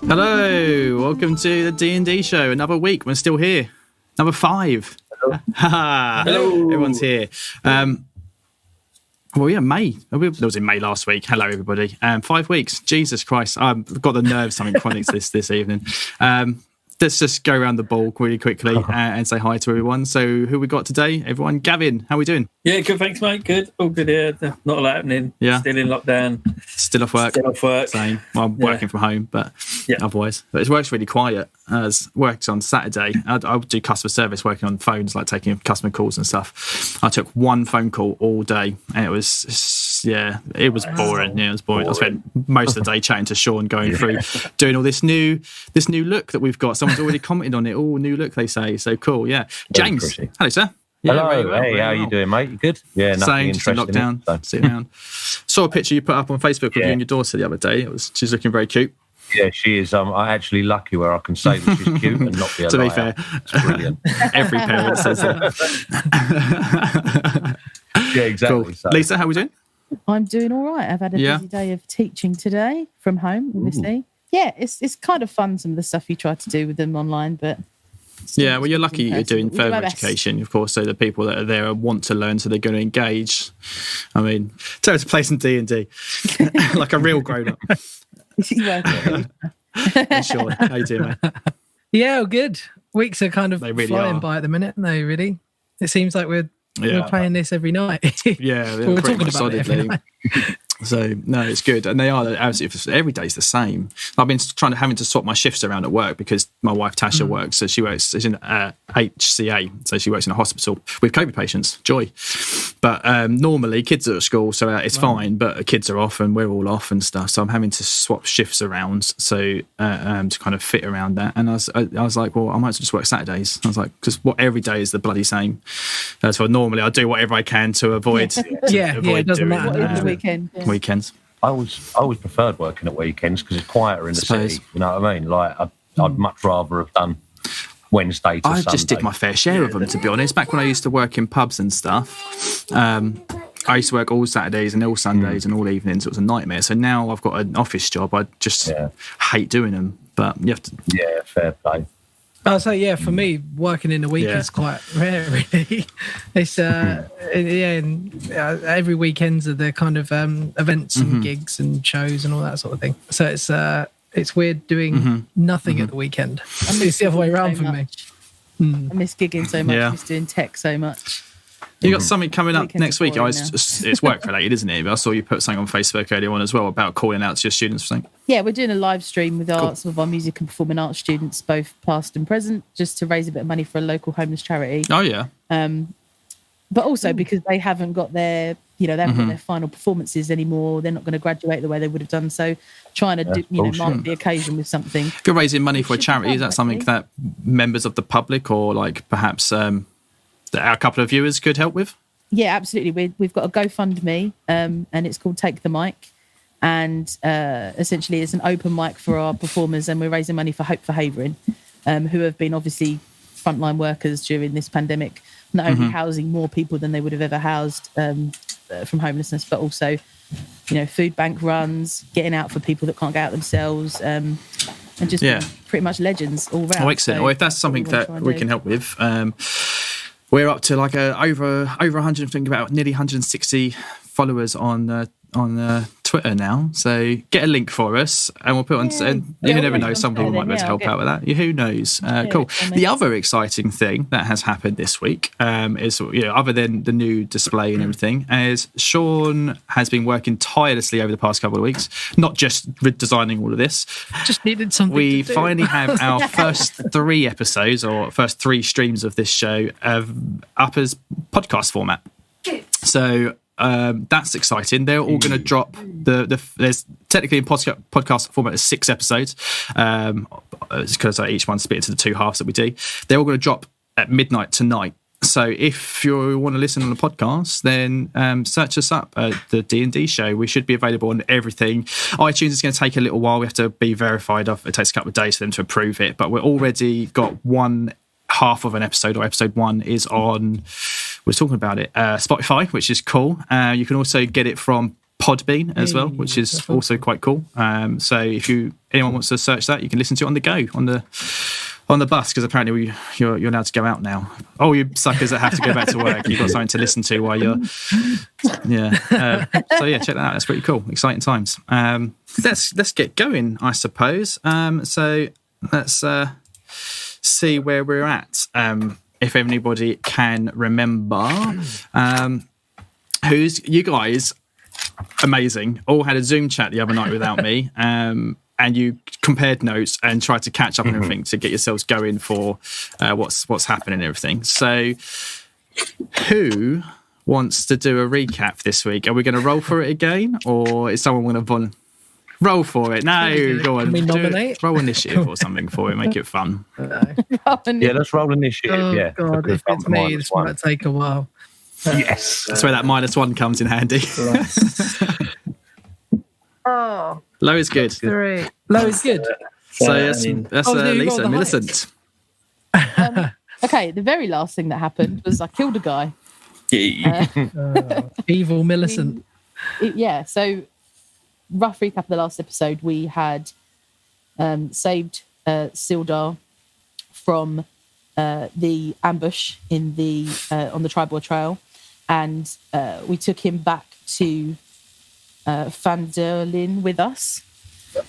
Hello, welcome to the DnD show. Another week, we're still here. Number 5. Hello. Everyone's here. Well, yeah, May. It was in May last week. Hello, everybody. 5 weeks. Jesus Christ. I've got the nerves something chronic this evening. Let's just go around the ball really quickly and say hi to everyone. So who we got today? Everyone. Gavin, how are we doing? Yeah, good, thanks, mate. Good. All good here. Not a lot happening. Yeah. Still in lockdown. Still off work. Same. Well, I'm working from home, but otherwise. But it works really quiet. As works on Saturday. I do customer service working on phones, like taking customer calls and stuff. I took one phone call all day and it was boring. Yeah, it was boring. I spent most of the day chatting to Sean, going through, doing all this new look that we've got. Someone's already commented on it. Oh, new look, they say. So cool, yeah. James, hello, sir. Yeah, hello, how are you doing, mate? You good? Yeah, nothing interesting. Lockdown, so. Sitting around. Saw a picture you put up on Facebook of you and your daughter the other day. She's looking very cute. Yeah, she is. I'm actually lucky where I can say that she's cute and not be a to liar. be fair, it's brilliant. Every parent says that. Yeah, exactly. Cool. So. Lisa, how are we doing? I'm doing all right. I've had a busy day of teaching today from home, obviously. Ooh. Yeah, it's kind of fun, some of the stuff you try to do with them online, but... Yeah, well, you're lucky you're doing further education, of course, so the people that are there want to learn, so they're going to engage. I mean, tell us to play some D&D, like a real grown-up. Sean, how you doing, mate? Yeah, good. Weeks are kind of flying by at the minute, no, really. It seems like we're playing this every night. We're talking about it every night. So no, it's good, and they are absolutely. Every day's the same. I've been having to swap my shifts around at work because my wife Tasha works. So she's in HCA, so she works in a hospital with COVID patients. Joy, but normally kids are at school, so it's fine. But kids are off, and we're all off and stuff. So I'm having to swap shifts around, so to kind of fit around that. And I was like, well, I might as well just work Saturdays. I was like, because every day is the bloody same. So normally I do whatever I can to avoid. It doesn't matter. What is the weekend? Yeah. Weekends. I always preferred working at weekends because it's quieter in the city. You know what I mean? Like I'd much rather have done Wednesday to Sunday. I just did my fair share of them, to be honest. Back when I used to work in pubs and stuff, I used to work all Saturdays and all Sundays and all evenings. It was a nightmare. So now I've got an office job. I just hate doing them, but you have to. Yeah, fair play. I'll say, for me, working in the week is quite rare, really. It's, every weekends are the kind of events and gigs and shows and all that sort of thing. So it's weird doing nothing at the weekend. It's the other way around for me. I miss gigging so much. I miss doing tech so much. You got something coming up next week. It's work related, isn't it? But I saw you put something on Facebook earlier on as well about calling out to your students for something. Yeah, we're doing a live stream with some of our music and performing arts students, both past and present, just to raise a bit of money for a local homeless charity. Oh yeah. But also because they haven't got their, they haven't got their final performances anymore. They're not going to graduate the way they would have done. So trying to mark the occasion with something. If you're raising money for a charity, is that something that members of the public or like perhaps that our couple of viewers could help with? Yeah, absolutely. We've got a GoFundMe, and it's called Take the Mic, and essentially it's an open mic for our performers, and we're raising money for Hope for Havering, who have been obviously frontline workers during this pandemic, not only housing more people than they would have ever housed from homelessness, but also, food bank runs, getting out for people that can't get out themselves, and just pretty much legends all round. Oh, excellent. Well, if that's something that we can help with, we're up to like over 100, think about nearly 160 followers on Twitter now. So get a link for us and we'll put on. And you never know, some people might be able to help out with that. Who knows? Cool. The other exciting thing that has happened this week is, other than the new display and everything, is Sean has been working tirelessly over the past couple of weeks, not just designing all of this. Just needed something. We finally have our first 3 episodes or first 3 streams of this show up as podcast format. So that's exciting. They're all going to drop there's technically in podcast format is 6 episodes because each one's split into the 2 halves that we do. They're all going to drop at midnight tonight. So if you want to listen on the podcast, then search us up at the D&D show. We should be available on everything. iTunes is going to take a little while. We have to be verified. It takes a couple of days for them to approve it, but we're already got one half of an episode, or episode 1 is on, we're talking about it, Spotify, which is cool. You can also get it from Podbean as well, which is also quite cool. So if anyone wants to search that, you can listen to it on the go on the bus, because apparently you're allowed to go out now. Oh, you suckers that have to go back to work, you've got something to listen to while you're so yeah, check that out. That's pretty cool. Exciting times. Let's get going, I suppose. So let's see where we're at. If anybody can remember, you guys, amazing, all had a Zoom chat the other night without me, and you compared notes and tried to catch up on everything to get yourselves going for what's happening and everything. So who wants to do a recap this week? Are we going to roll for it again, or is someone going to roll for it? No, go on. Roll initiative or something for it. Make it fun. Yeah, let's roll initiative. Oh, yeah, God, if it's me, this might take a while. Yes. That's where that -1 comes in handy. Oh, Low is good. 3. Low is good. So that's Lisa, Millicent. Okay, the very last thing that happened was I killed a guy. Evil Millicent. So rough recap of the last episode, we had saved Sildar from the ambush in on the Tribal Trail, and we took him back to Fandolin with us,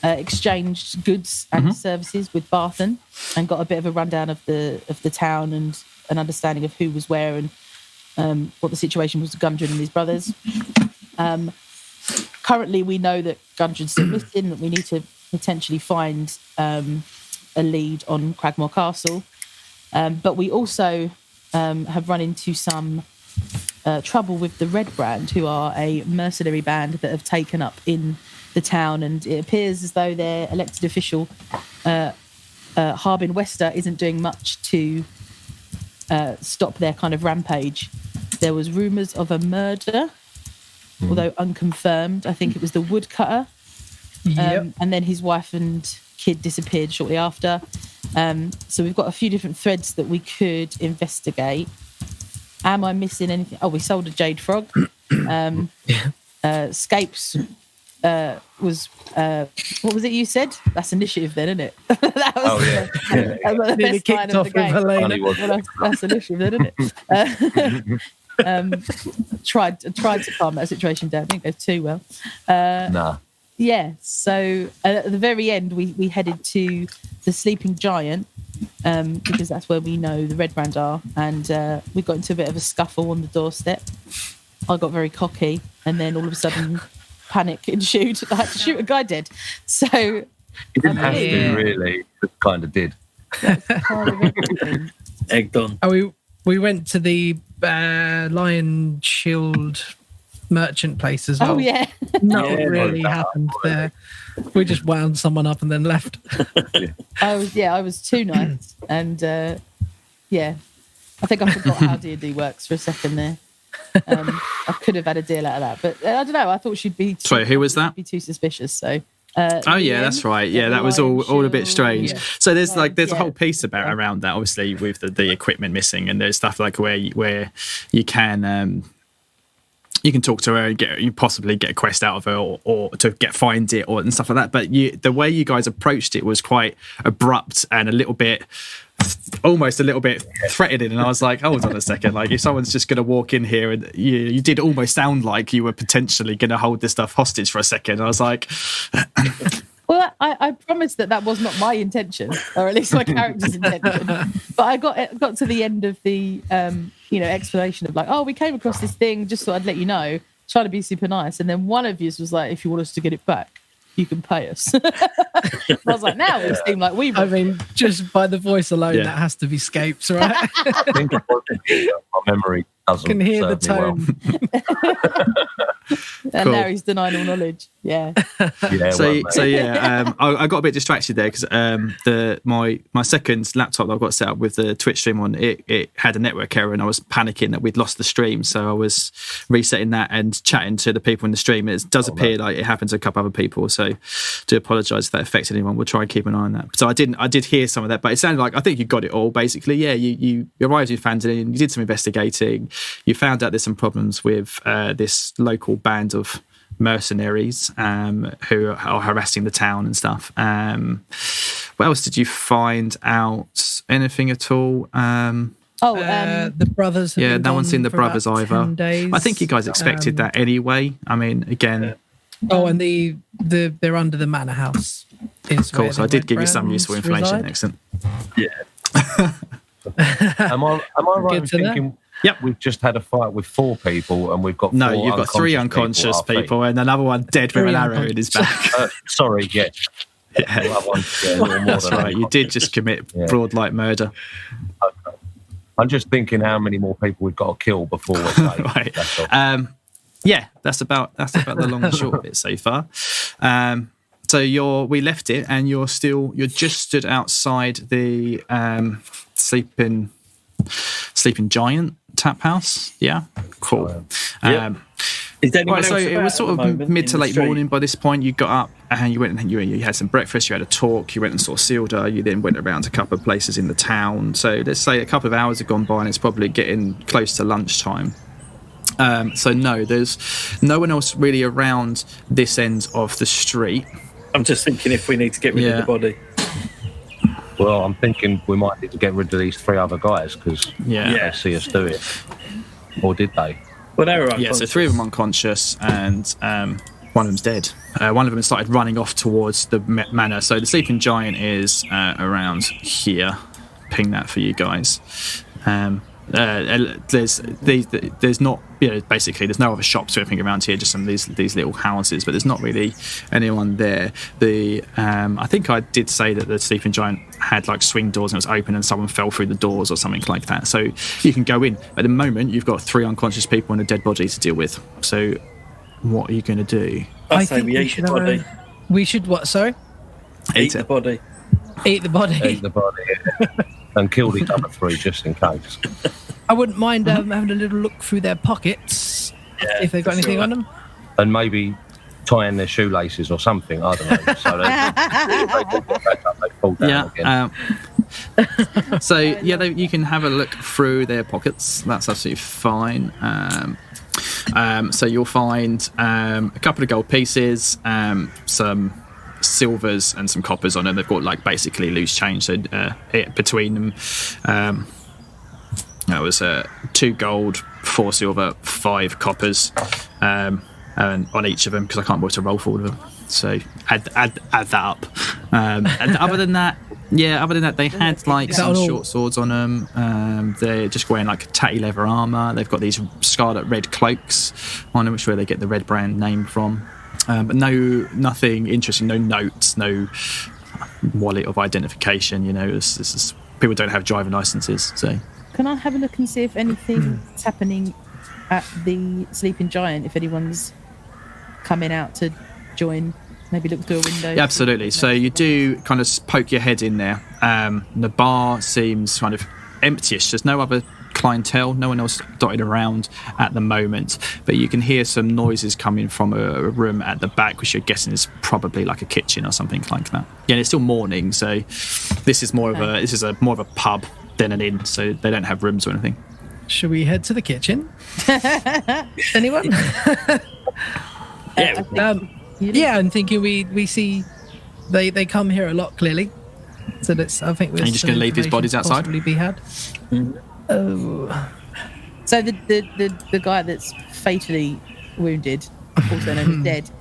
exchanged goods and services with Barthen, and got a bit of a rundown of the town and an understanding of who was where and what the situation was with Gundren and his brothers. Currently, we know that Gundren's still missing, that we need to potentially find a lead on Cragmore Castle. But we also have run into some trouble with the Redbrand, who are a mercenary band that have taken up in the town, and it appears as though their elected official, Harbin Wester, isn't doing much to stop their kind of rampage. There was rumours of a murder, although unconfirmed. I think it was the woodcutter. And then his wife and kid disappeared shortly after. So we've got a few different threads that we could investigate. Am I missing anything? Oh, we sold a jade frog. Scapes was what was it you said? That's initiative then, isn't it? That was, that was the best line of the game. Well, that's initiative then, isn't it? Tried to calm that situation down. Didn't go too well. Yeah, so at the very end, we headed to the Sleeping Giant, because that's where we know the Redbrands are, and we got into a bit of a scuffle on the doorstep. I got very cocky, and then all of a sudden, panic ensued. I had to shoot a guy dead. So you didn't have to, really. It kind of did. Egged on. Oh, we went to the Lion Shield merchant place as well. Oh yeah. Nothing really happened there. We just wound someone up and then left. I was too nice, and I think I forgot how D&D works for a second there. I could have had a deal out of that, but I don't know. I thought she'd be. Sorry, who was that? Be too suspicious. So. That's right. Yeah, that was all a bit strange. Yeah. So there's a whole piece around that, obviously, with the equipment missing, and there's stuff like where you can talk to her and you possibly get a quest out of her, or to find it, and stuff like that. But the way you guys approached it was quite abrupt and almost a little bit threatening, and I was like, hold on a second, like if someone's just going to walk in here, and you did almost sound like you were potentially going to hold this stuff hostage for a second. I was like, well, I promised that was not my intention, or at least my character's intention. But I got to the end of the explanation of like, oh, we came across this thing, just thought I'd let you know, trying to be super nice, and then one of you was like, if you want us to get it back, you can pay us. I was like, now it seemed like we. I mean, just by the voice alone, that has to be Scapes, right? I think my memory doesn't. Can hear the tone. And Cool. Larry's denying all knowledge. Yeah. I got a bit distracted there because my second laptop that I've got set up with the Twitch stream on, it had a network error, and I was panicking that we'd lost the stream, so I was resetting that and chatting to the people in the stream. It does appear like it happened to a couple other people, so do apologise if that affected anyone. We'll try and keep an eye on that. So I did hear some of that, but it sounded like I think you got it all basically. Yeah, you arrived in Fandolin, you did some investigating, you found out there's some problems with this local band of mercenaries who are harassing the town and stuff. What else did you find out? Anything at all? The brothers. Yeah, have been no one's gone seen the for brothers about either. 10 days. I think you guys expected that anyway. I mean, again. And they're under the manor house. Cool. So I did give you some useful information. Reside. Excellent. Yeah. Am I right in thinking? Yep. We've just had a fight with 4 people, and we've got no. You've got 3 unconscious people, and another one dead with an arrow in his back. Sorry, yeah. That's right. You did just commit broad light murder. Okay. I'm just thinking how many more people we've got to kill before we're safe. Right. That's about the long and short of it so far. So we left it, and you're just stood outside the sleeping giant tap house. Yeah, cool. Is there anyone so else it was sort of mid to late morning by this point. You got up and you went and you had some breakfast. You had a talk. You went and saw Silda. You then went around a couple of places in the town. So let's say a couple of hours have gone by, and it's probably getting close to lunchtime. So no, there's no one else really around this end of the street. I'm just thinking if we need to get rid of the body. Well, I'm thinking we might need to get rid of these 3 other guys because they see us do it. Or did they? Well, they were unconscious. Yeah, so 3 of them unconscious, and one of them's dead. One of them started running off towards the manor. So the sleeping giant is around here. Ping that for you guys. There's not, basically there's no other shops or anything around here, just some of these little houses, but there's not really anyone there. I think I did say that the sleeping giant had like swing doors and it was open and someone fell through the doors or something like that, so you can go in. At the moment you've got 3 unconscious people and a dead body to deal with, so what are you going to do? I think we eat the body. We should what, sorry? Eat the body. Eat the body. Eat the body, and kill these other 3 just in case. I wouldn't mind having a little look through their pockets if they've got anything on them. And maybe tying their shoelaces or something, I don't know. So they fall down again. So you can have a look through their pockets. That's absolutely fine. So you'll find a couple of gold pieces, some silvers and some coppers on them. They've got like basically loose change, so between them that was 2 gold, 4 silver, 5 coppers, and on each of them, because I can't bother to roll for all of them, so add that up. And other than that, they had like some short swords on them. They're just wearing like tatty leather armor. They've got these scarlet red cloaks on them, which is where they get the Redbrand name from. But nothing interesting, no notes, no wallet of identification. This is, people don't have driving licenses. So, can I have a look and see if anything's happening at the sleeping giant? If anyone's coming out to join, maybe look through a window. Yeah, absolutely. So you do kind of poke your head in there. The bar seems kind of empty-ish. There's no other clientele, no one else dotted around at the moment, but you can hear some noises coming from a room at the back, which you're guessing is probably like a kitchen or something like that. Yeah, it's still morning, so this is more of a pub than an inn, so they don't have rooms or anything. Should we head to the kitchen? Anyone? I'm thinking we see they come here a lot, clearly. So I think we're just going to leave these bodies outside. Possibly be had. Oh. So the guy that's fatally wounded, also known as dead,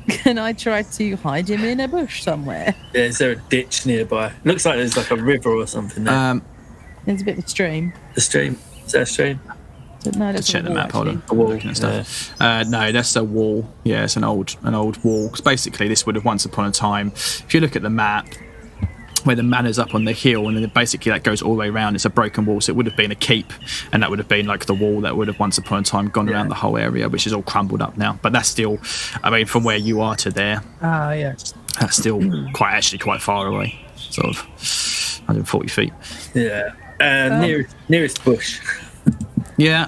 can I try to hide him in a bush somewhere? Yeah, is there a ditch nearby? Looks like there's like a river or something there. There's a bit of a stream. The stream? Is that a stream? No, that's check the map. Hold on. A wall. No, that's a wall. Yeah, it's an old wall. Because basically, this would have once upon a time. If you look at the map, where the manor's up on the hill, and then basically that goes all the way around. It's a broken wall, so it would have been a keep, and that would have been like the wall that would have once upon a time gone around the whole area, which is all crumbled up now. But that's still, from where you are to there, yes, that's still quite far away, sort of 140 feet. Yeah, nearest bush. Yeah,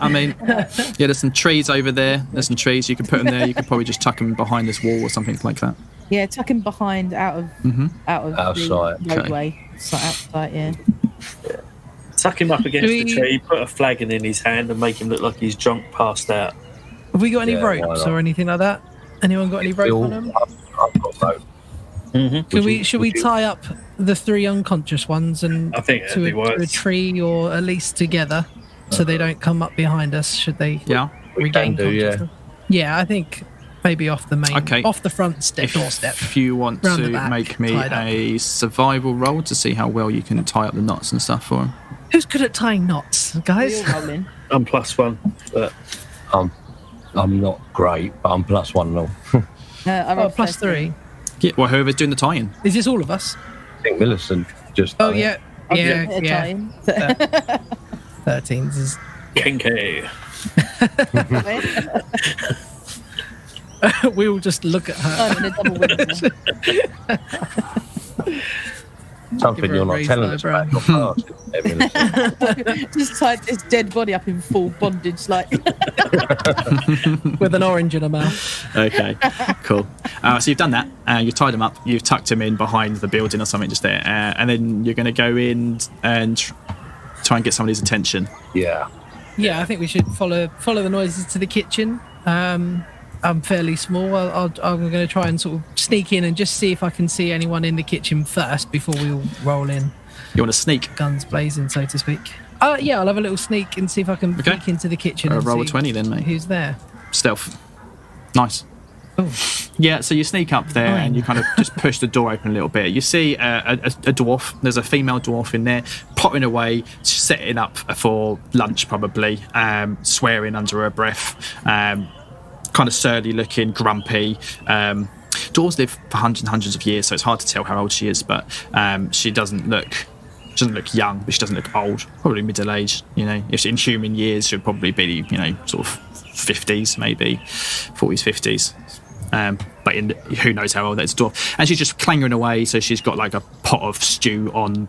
there's some trees over there. There's some trees. You could put them there. You could probably just tuck them behind this wall or something like that. Yeah, tuck him behind out of outside. The roadway. So outside, yeah. Tuck him up against the tree, put a flagon in his hand and make him look like he's drunk, passed out. Have we got any ropes or anything like that? Anyone got any rope on them? I've got rope. Should we tie up the 3 unconscious ones and I think that'd be to a worse. tree, or at least together, so they don't come up behind us? Should they regain can do, consciousness? Yeah, I think maybe off the main, Okay. off the front doorstep. If you want Round the to back, make me tied up. a survival roll to see how well you can tie up the knots and stuff for him. Who's good at tying knots, guys? We're all rolling. I'm +1, but I'm not great, but I'm +1 and all. I Oh, rolled +3. Yeah, well, whoever's doing the tie-in. Is this all of us? I think Millicent just. Oh yeah, yeah. 13s is. kinky. We all just look at her. I'm in a double win. Something Give her you're a not raised telling us eyebrow. about your past, isn't it, Millicent? Just tied this dead body up in full bondage, like. With an orange in her mouth. Okay, cool. So you've done that. You've tied him up. You've tucked him in behind the building or something just there. And then you're going to go in and try and get somebody's attention. Yeah. Yeah, I think we should follow the noises to the kitchen. I'm fairly small. I'm going to try and sort of sneak in and just see if I can see anyone in the kitchen first before we all roll in, You want to sneak? guns blazing, so to speak. Yeah, I'll have a little sneak and see if I can Okay. peek into the kitchen. And Roll a see 20 then, mate. Who's there? Stealth. Nice. Oh, Yeah, so you sneak up there and you kind of just push the door open a little bit. You see a dwarf. There's a female dwarf in there, plotting away, setting up for lunch probably, swearing under her breath, kind of surly looking, grumpy. Dwarves live for hundreds and hundreds of years, so it's hard to tell how old she is, but she doesn't look young, but she doesn't look old. Probably middle aged. You know, if in human years, she'd probably be sort of 50s, maybe 40s, 50s. But who knows how old that is, dwarf. And she's just clanging away. So she's got like a pot of stew on,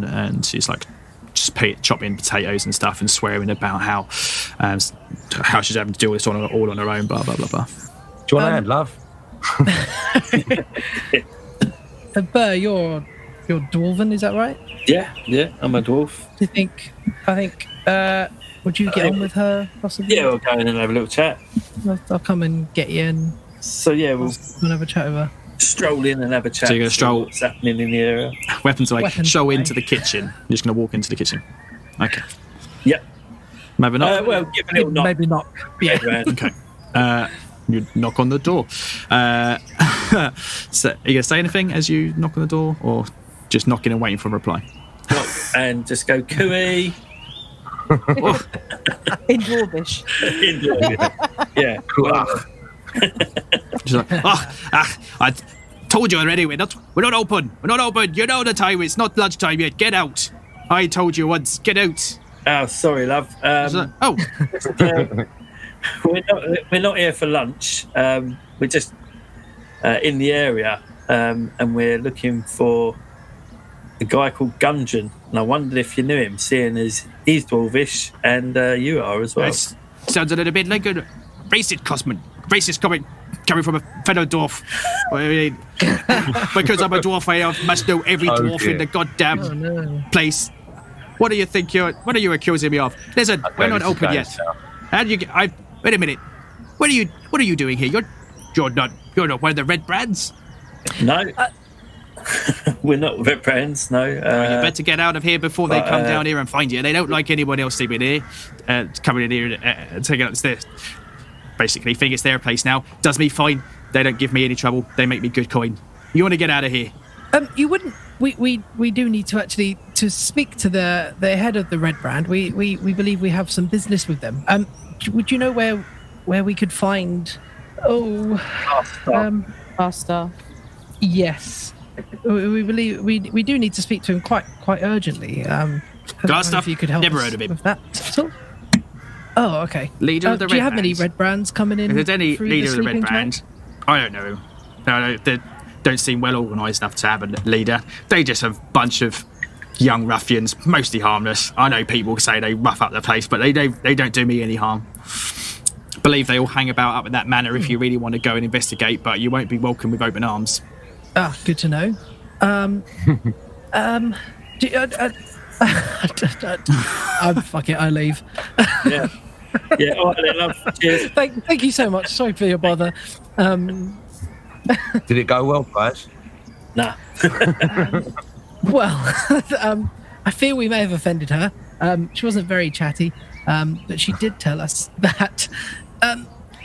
and she's like just chopping potatoes and stuff and swearing about how she's having to do this all on her own. Blah blah blah blah. Do you want to add, love? Burr, you're dwarven, is that right? Yeah, I'm a dwarf. Do you think? I think. Would you get on with her possibly? Yeah, we'll go in and have a little chat. I'll come and get you and So yeah, we'll have a chat with her. stroll in and have a chat. So you're gonna see stroll- what's happening in the area. Weapons away. Weapons Show away. into the kitchen. You're just going to walk into the kitchen. Okay. Yep. Maybe not. Well, give a little knock. Maybe not. Yeah. Around. Okay. You knock on the door. So are you going to say anything as you knock on the door, or just knocking and waiting for a reply? Knock and just go cooey. In Dwarvish. Yeah. Just like, I told you already. We're not open. We're not open. You know the time. It's not lunchtime yet. Get out. I told you once. Get out. Oh, sorry, love. It's like, oh, We're not here for lunch. We're just in the area, and we're looking for a guy called Gungeon. And I wondered if you knew him, seeing as he's dwarvish and you are as well. that sounds a little bit like a racist coming from a fellow dwarf. I mean, because I'm a dwarf, I must know every dwarf in the goddamn place. What do you think what are you accusing me of? Listen, we're not open yet. And wait a minute. What are you doing here? You're not one of the Redbrands? No, we're not Redbrands. No, You better get out of here before they come down here and find you. They don't like anyone else sleeping here, coming in here and taking up the stairs. Basically, think it's their place now. Does me fine. They don't give me any trouble. They make me good coin. You want to get out of here? You wouldn't. We do need to actually to speak to the head of the Redbrand. We believe we have some business with them. Would you know where we could find? Faster. Yes. We believe we do need to speak to him quite urgently. I don't know Glassstaff? if you could help Never us heard of him. with that at all. Oh, okay. Leader of the Do you have Redbrands? any Redbrands coming in? If there's any through leader of the sleeping Redbrand, I don't know. No, they don't seem well organised enough to have a leader. They just have a bunch of young ruffians, mostly harmless. I know people say they rough up the place, but they don't do me any harm. Believe they all hang about up in that manor if you really want to go and investigate, but you won't be welcome with open arms. Ah, good to know. Fuck it, I leave. yeah. Yeah, all right, then, love. Cheers. Thank you so much. Sorry for your bother. Did it go well, guys? Nah. Well, I fear we may have offended her. She wasn't very chatty, but she did tell us that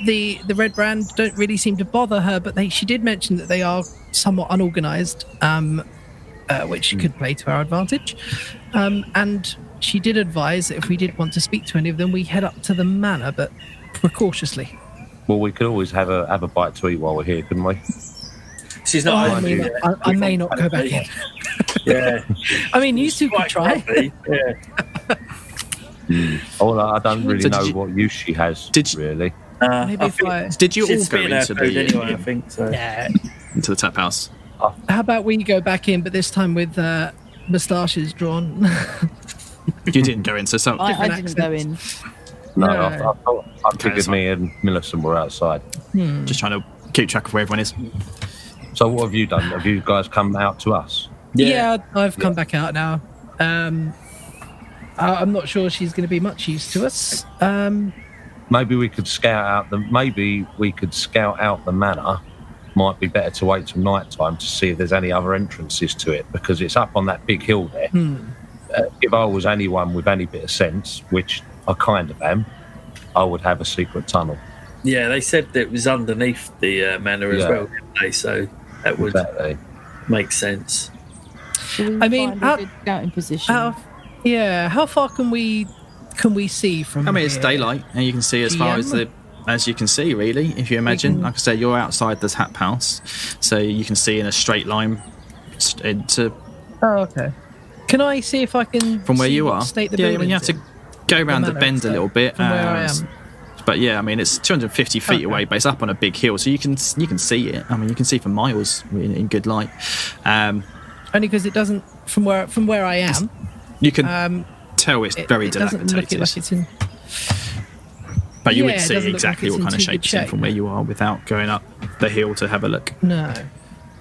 the Redbrand don't really seem to bother her, but she did mention that they are somewhat unorganised, which could play to our advantage. And she did advise that if we did want to speak to any of them, we head up to the manor, but precautiously. Well, we could always have a bite to eat while we're here, couldn't we? She's not. I may not go back in. Yeah. I mean, you two could try. Yeah. Oh, I don't really know what use she has. Really? Maybe if Did you all She's go spitting her into food the anyway, I think so. Yeah. into the tap house? How about we go back in, but this time with moustaches drawn? You didn't go in, so some. I didn't go in. No, No. I figured me and Millicent were outside. Just trying to keep track of where everyone is. So what have you done? Have you guys come out to us? Yeah, I've come back out now. I'm not sure she's going to be much use to us. Maybe we could scout out the manor. Might be better to wait till night time to see if there's any other entrances to it, because it's up on that big hill there. If I was anyone with any bit of sense, which I kind of am, I would have a secret tunnel. Yeah, they said that it was underneath the manor as well, didn't they? So that would make sense. I mean, good scouting position. How far can we see from? I mean, it's here? daylight, and you can see as far as you can see, really. If you imagine, like I said, you're outside the tap house, so you can see in a straight line into. Oh, okay. Can I see if I can from where you are? State the I mean, you have to go around the bend a little bit. From where I am. But yeah, I mean, it's 250 feet away, but it's up on a big hill, so you can see it. I mean, you can see for miles in good light. Only because it doesn't from where I am. You can tell it's very dilapidated. Doesn't look like it's in. But you would see exactly what kind of shape it's in from where you are without going up the hill to have a look. No.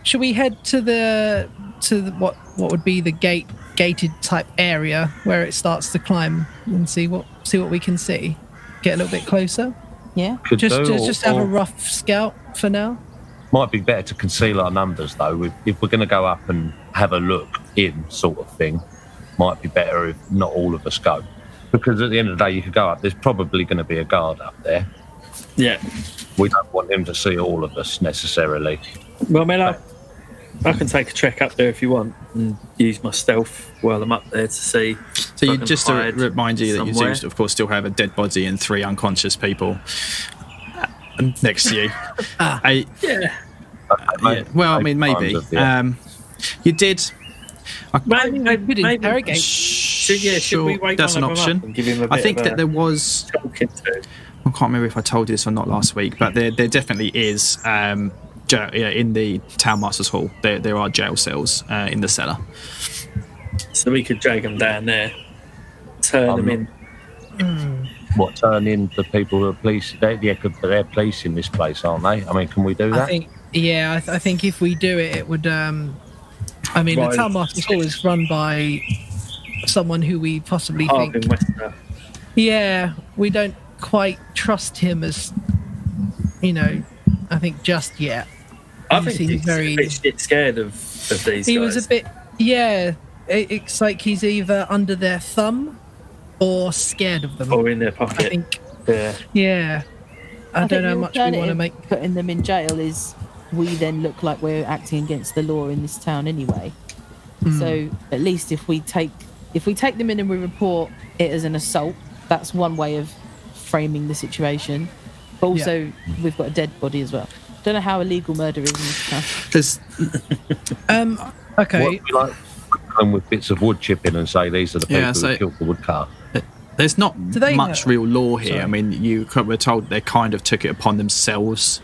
Should we head to what would be the gated type area where it starts to climb and see what we can see? Get a little bit closer. Yeah. Just have a rough scout for now. Might be better to conceal our numbers though. If we're going to go up and have a look in, sort of thing, might be better if not all of us go. Because at the end of the day, you could go up. There's probably going to be a guard up there. Yeah. We don't want him to see all of us necessarily. Well, I mean, I can take a trek up there if you want and use my stealth while I'm up there to see. So you just to remind you that you do, of course, still have a dead body and 3 unconscious people next to you. Yeah. Well, I mean, maybe. You did. Maybe interrogate. Should we wake that's an one of them option. up and give him a bit I think of that there was. talking to? I can't remember if I told you this or not last week, but there definitely is. In the town master's hall, there are jail cells in the cellar. So we could drag them down there, turn them in. What, turn in the people who are police? They're police in this place, aren't they? I mean, can we do that? I think if we do it, it would. The town master's hall is run by someone who we possibly think. Yeah, we don't quite trust him as, I think just yet. I think he's a bit shit scared of these guys. He was a bit, it's like he's either under their thumb or scared of them. Or in their pocket. I think. Yeah. I don't know how much we want to make. Putting them in jail is we then look like we're acting against the law in this town anyway. So at least if we take them in and we report it as an assault, that's one way of framing the situation. But also we've got a dead body as well. Don't know how illegal murder is in this town. Okay. What, come with bits of wood chipping and say these are the people who killed the woodcutter. There's not much real law here. Sorry. I mean, we're told they kind of took it upon themselves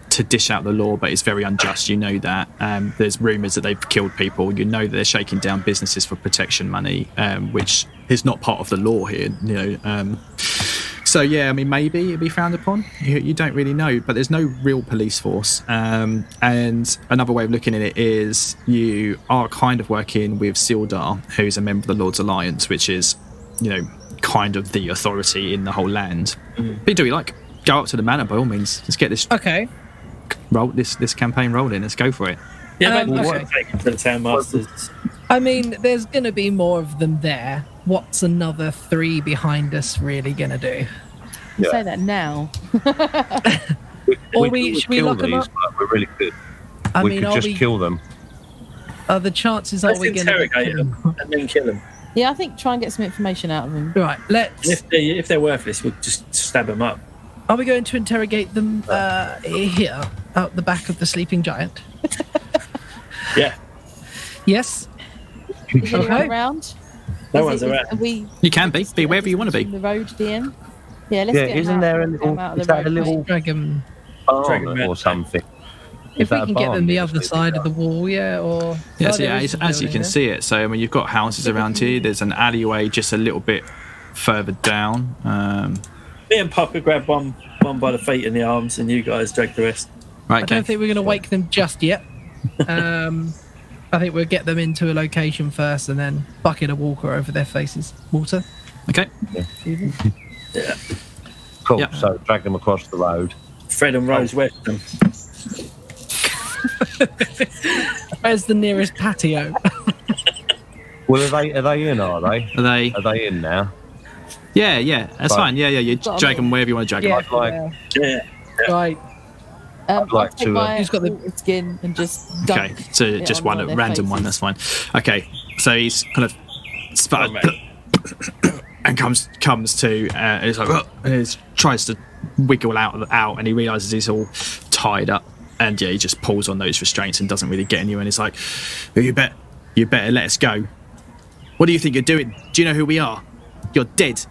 to dish out the law, but it's very unjust. You know that. There's rumours that they've killed people. You know that they're shaking down businesses for protection money, which is not part of the law here. So yeah, I mean, maybe it'd be frowned upon. You don't really know, but there's no real police force. And another way of looking at it is you are kind of working with Sildar, who's a member of the Lord's Alliance, which is, kind of the authority in the whole land. But do we like go up to the manor by all means? Let's get this this campaign rolling. Let's go for it. Yeah, maybe we okay. should take him to the Town Masters. I mean, there's going to be more of them there. What's another 3 behind us really going to do? Yeah. Say that now. Or should we kill lock them these, up? but we're really good. We could just kill them. The chances are Let's we're going to interrogate them and then kill them. Yeah, I think try and get some information out of them. Right, let's. If they're worthless, we'll just stab them up. Are we going to interrogate them here, out the back of the sleeping giant? Yeah, Yes. Is anyone Okay. around? no one's around. You can be wherever you want to be. The road, DM. Yeah, let's Yeah, get isn't out, there a get little? them out of Is the that a road, little mate. Dragon. Dragon barn man. or something? If we can get them the other side of the wall, yeah, or Yeah, Oh, so there yeah, is a as you building can there. see it. So I mean, you've got houses around here. There's an alleyway just a little bit further down. Me and Papa grab one by the feet and the arms, and you guys drag the rest. Right, I don't okay. think we're going to wake them just yet. I think we'll get them into a location first and then bucket a walker over their faces. Water? Okay. Yeah, Cool. Yeah. So drag them across the road. Fred and Rose Weston. Where's the nearest patio? Well, are they in? Are they? Are they? In now? Yeah. That's Right. fine. Yeah. You Got drag them them wherever you want to drag them. Yeah. Like, Yeah, Right. I'd like I'll take to, my Who's got the- water skin and just dunk Okay, so it just on one their random one. faces. That's fine. Okay, so he's kind of Oh, mate. and comes to and he's like, "Ugh," and he tries to wiggle out, and he realizes he's all tied up, and yeah, he just pulls on those restraints and doesn't really get anywhere. And he's like, you better let us go. What do you think you're doing? Do you know who we are? You're dead,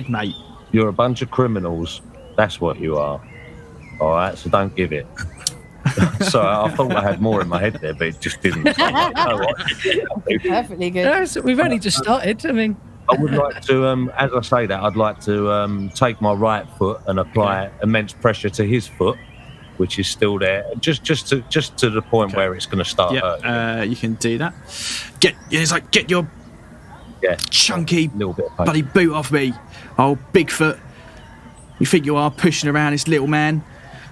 mate. you're a bunch of criminals. That's what you are. All right, so don't give it. Sorry, I thought I had more in my head there, but it just didn't. Perfectly good. No, so we've only just started. I mean, I would like to, as I say that, I'd like to take my right foot and apply immense pressure to his foot, which is still there, just to the point where it's going to start hurting. Yeah, you can do that. It's like get your Yeah, chunky little bit of pain. bloody boot off me, old Bigfoot. You think you are pushing around this little man?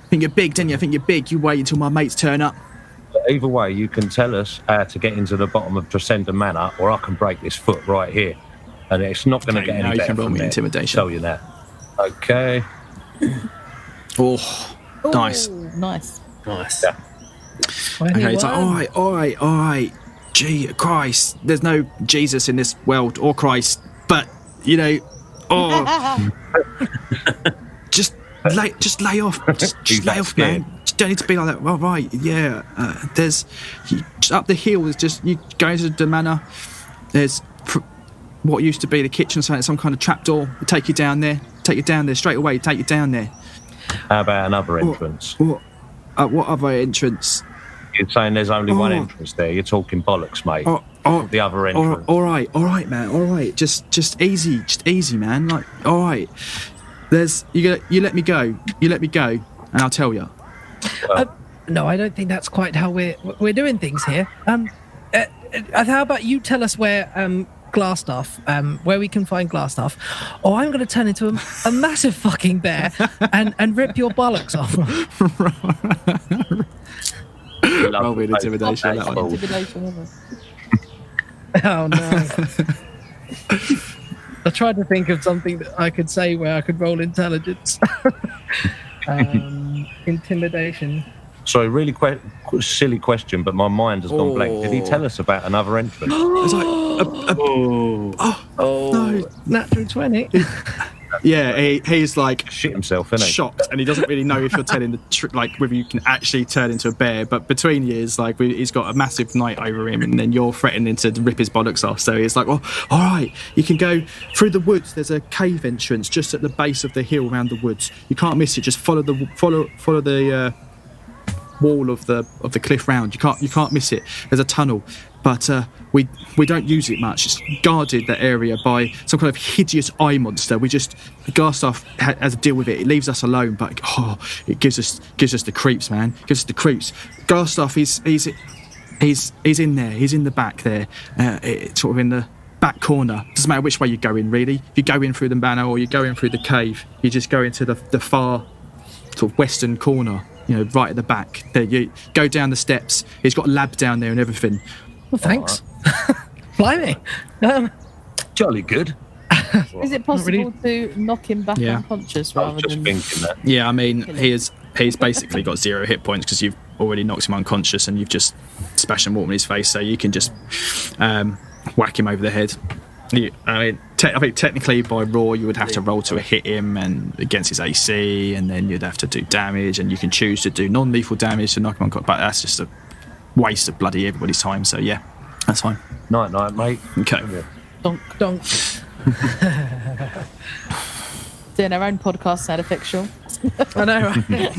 Think you're big, don't you? I think you're big. You wait until my mates turn up. Either way, you can tell us how to get into the bottom of Tresender Manor, or I can break this foot right here, and it's not going to Okay, get now any you better can roll from me there. intimidation. Tell you that. Okay. Oh, nice. Ooh, nice. Nice. Yeah. Okay, it's like, all right. Gee, Christ, there's no Jesus in this world or Christ, but you know, just lay off, just lay off, man. Just don't need to be like that. All right, yeah. There's just up the hill. There's just you go into the manor. There's what used to be the kitchen, so it's some kind of trapdoor. Take you down there straight away. Take you down there. How about another entrance? What other entrance? You're saying there's only one entrance there. You're talking bollocks, mate. The other entrance. All right, man. All right, just easy, man. Like, all right. There's you let me go, and I'll tell you. no, I don't think that's quite how we're doing things here. How about you tell us where Glassstaff, where we can find Glassstaff, or I'm going to turn into a massive fucking bear and rip your bollocks off. Roll me an intimidation on that one. Intimidation, isn't it? Oh no. I tried to think of something that I could say where I could roll intelligence. Intimidation. Sorry, really silly question, but my mind has gone blank. Did he tell us about another entrance? It's like, no. Natural 20. Yeah, he's like Shit himself, innit? shocked, and he doesn't really know if you're telling the truth, like whether you can actually turn into a bear. But between years, like he's got a massive night over him, and then you're threatening to rip his bollocks off. So he's like, "Well, all right, you can go through the woods. There's a cave entrance just at the base of the hill around the woods. You can't miss it. Just follow the wall of the cliff round. You can't miss it. There's a tunnel, but we don't use it much. It's guarded, that area, by some kind of hideous eye monster. Glassstaff has to deal with it. It leaves us alone, but it gives us the creeps, man. It gives us the creeps. Glassstaff, he's in there. He's in the back there, sort of in the back corner. Doesn't matter which way you go in, really. If you go in through the manor or you go in through the cave, you just go into the far sort of western corner, right at the back. There, you go down the steps. He's got a lab down there and everything. Well, thanks. Blimey. Jolly good. Is it possible to knock him back unconscious I rather was just than? thinking that. Yeah, I mean, he's basically got 0 hit points because you've already knocked him unconscious and you've just splashed some water in his face, so you can just whack him over the head. I think technically by raw you would have to roll to hit him and against his AC, and then you'd have to do damage, and you can choose to do non-lethal damage to knock him unconscious, but that's just a waste of bloody everybody's time. So yeah, that's fine. Night, mate. Okay. Donk. Doing our own podcast sound effects, Sean. I know, right?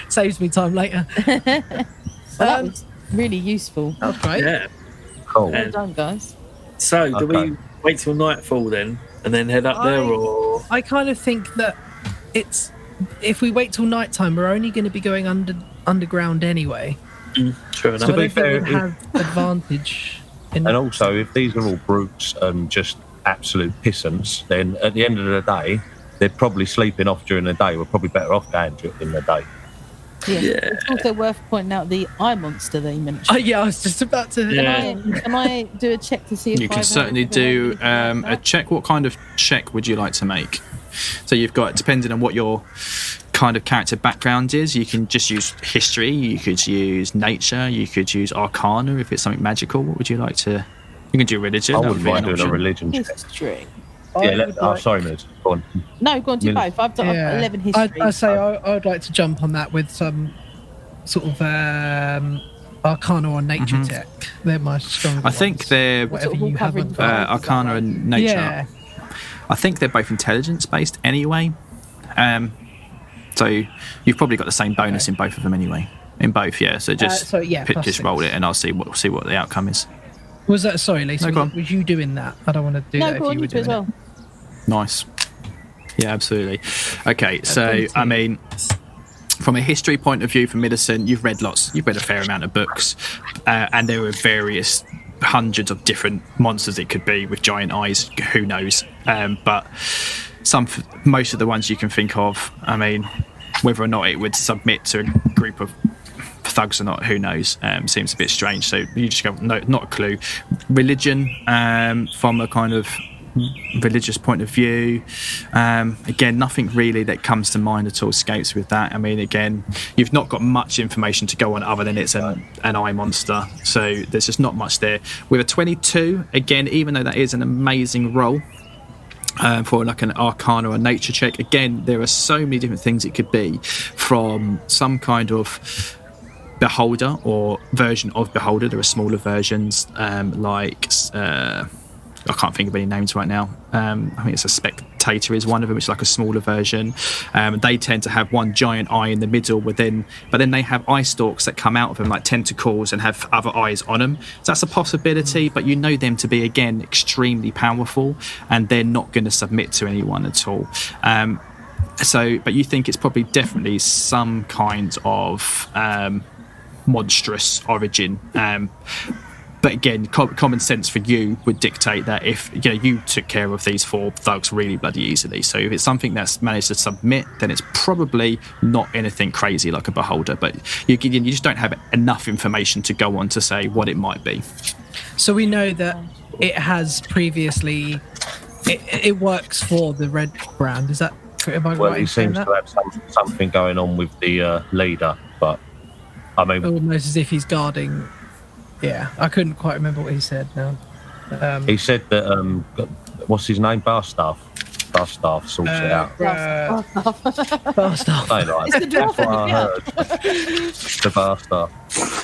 Saves me time later. Well, that was really useful. That was great. Yeah. Cool. Well done, guys. So, do Okay. we wait till nightfall then, and then head up there, or I kind of think that if we wait till night time, we're only going to be going underground anyway. True enough? So I don't think fair, we'll have advantage. And also, if these are all brutes and just absolute pissants, then at the end of the day, they're probably sleeping off during the day. We're probably better off going in the day. Yeah. Yeah. It's also worth pointing out the eye monster that you mentioned. Yeah, I was just about to. Yeah. Can I do a check to see if You can I've certainly heard do anything like a that? check. What kind of check would you like to make? So you've got, depending on what your kind of character background is, you can just use history, you could use nature, you could use arcana if it's something magical. What would you like to? You can do religion. I that wouldn't would be mind an doing a option. religion check. History. Sorry, Miz. Go on. No, go on, do both. I've done 11 history. I say I would like to jump on that with some sort of arcana or nature tech. They're my stronger I think ones. they're Whatever Sort of all you have covering on five. arcana and nature. Yeah. I think they're both intelligence based anyway. So you've probably got the same bonus in both of them anyway. In both, yeah. So just plus just roll 6. it, and I'll see what the outcome is. Was that sorry, Lisa? No, go on. Was you doing that? I don't want to do No, that go if on, you were you do as doing well. it. Nice. Yeah, absolutely. Okay, so I mean, from a history point of view, for Millicent, you've read a fair amount of books, and there are various hundreds of different monsters it could be with giant eyes. Who knows? But most of the ones you can think of, I mean, whether or not it would submit to a group of thugs or not, who knows? Seems a bit strange. So you just go, no, not a clue. Religion, from a kind of religious point of view, again, nothing really that comes to mind at all escapes with that. I mean, again, you've not got much information to go on other than it's an eye monster, so there's just not much there. With a 22, again, even though that is an amazing roll for like an arcana or nature check, again, there are so many different things it could be, from some kind of beholder or version of beholder. There are smaller versions, I can't think of any names right now. I think it's a spectator is one of them, which is like a smaller version. They tend to have one giant eye in the middle, but then they have eye stalks that come out of them like tentacles and have other eyes on them. So that's a possibility, but you know them to be, again, extremely powerful, and they're not going to submit to anyone at all. But you think it's probably definitely some kind of monstrous origin. But again, common sense for you would dictate that if you took care of these 4 thugs really bloody easily. So if it's something that's managed to submit, then it's probably not anything crazy like a beholder. But you just don't have enough information to go on to say what it might be. So we know that it has previously. It works for the Red brand. Is that? Am I Well, right he in saying seems that? to have something going on with the leader, but I mean, Almost as if he's guarding. Yeah, I couldn't quite remember what he said now. he said that what's his name? Barstaff sorts it out. Barstaff. Say like, It's the dwarf that's what I one, yeah. heard. The Barstaff.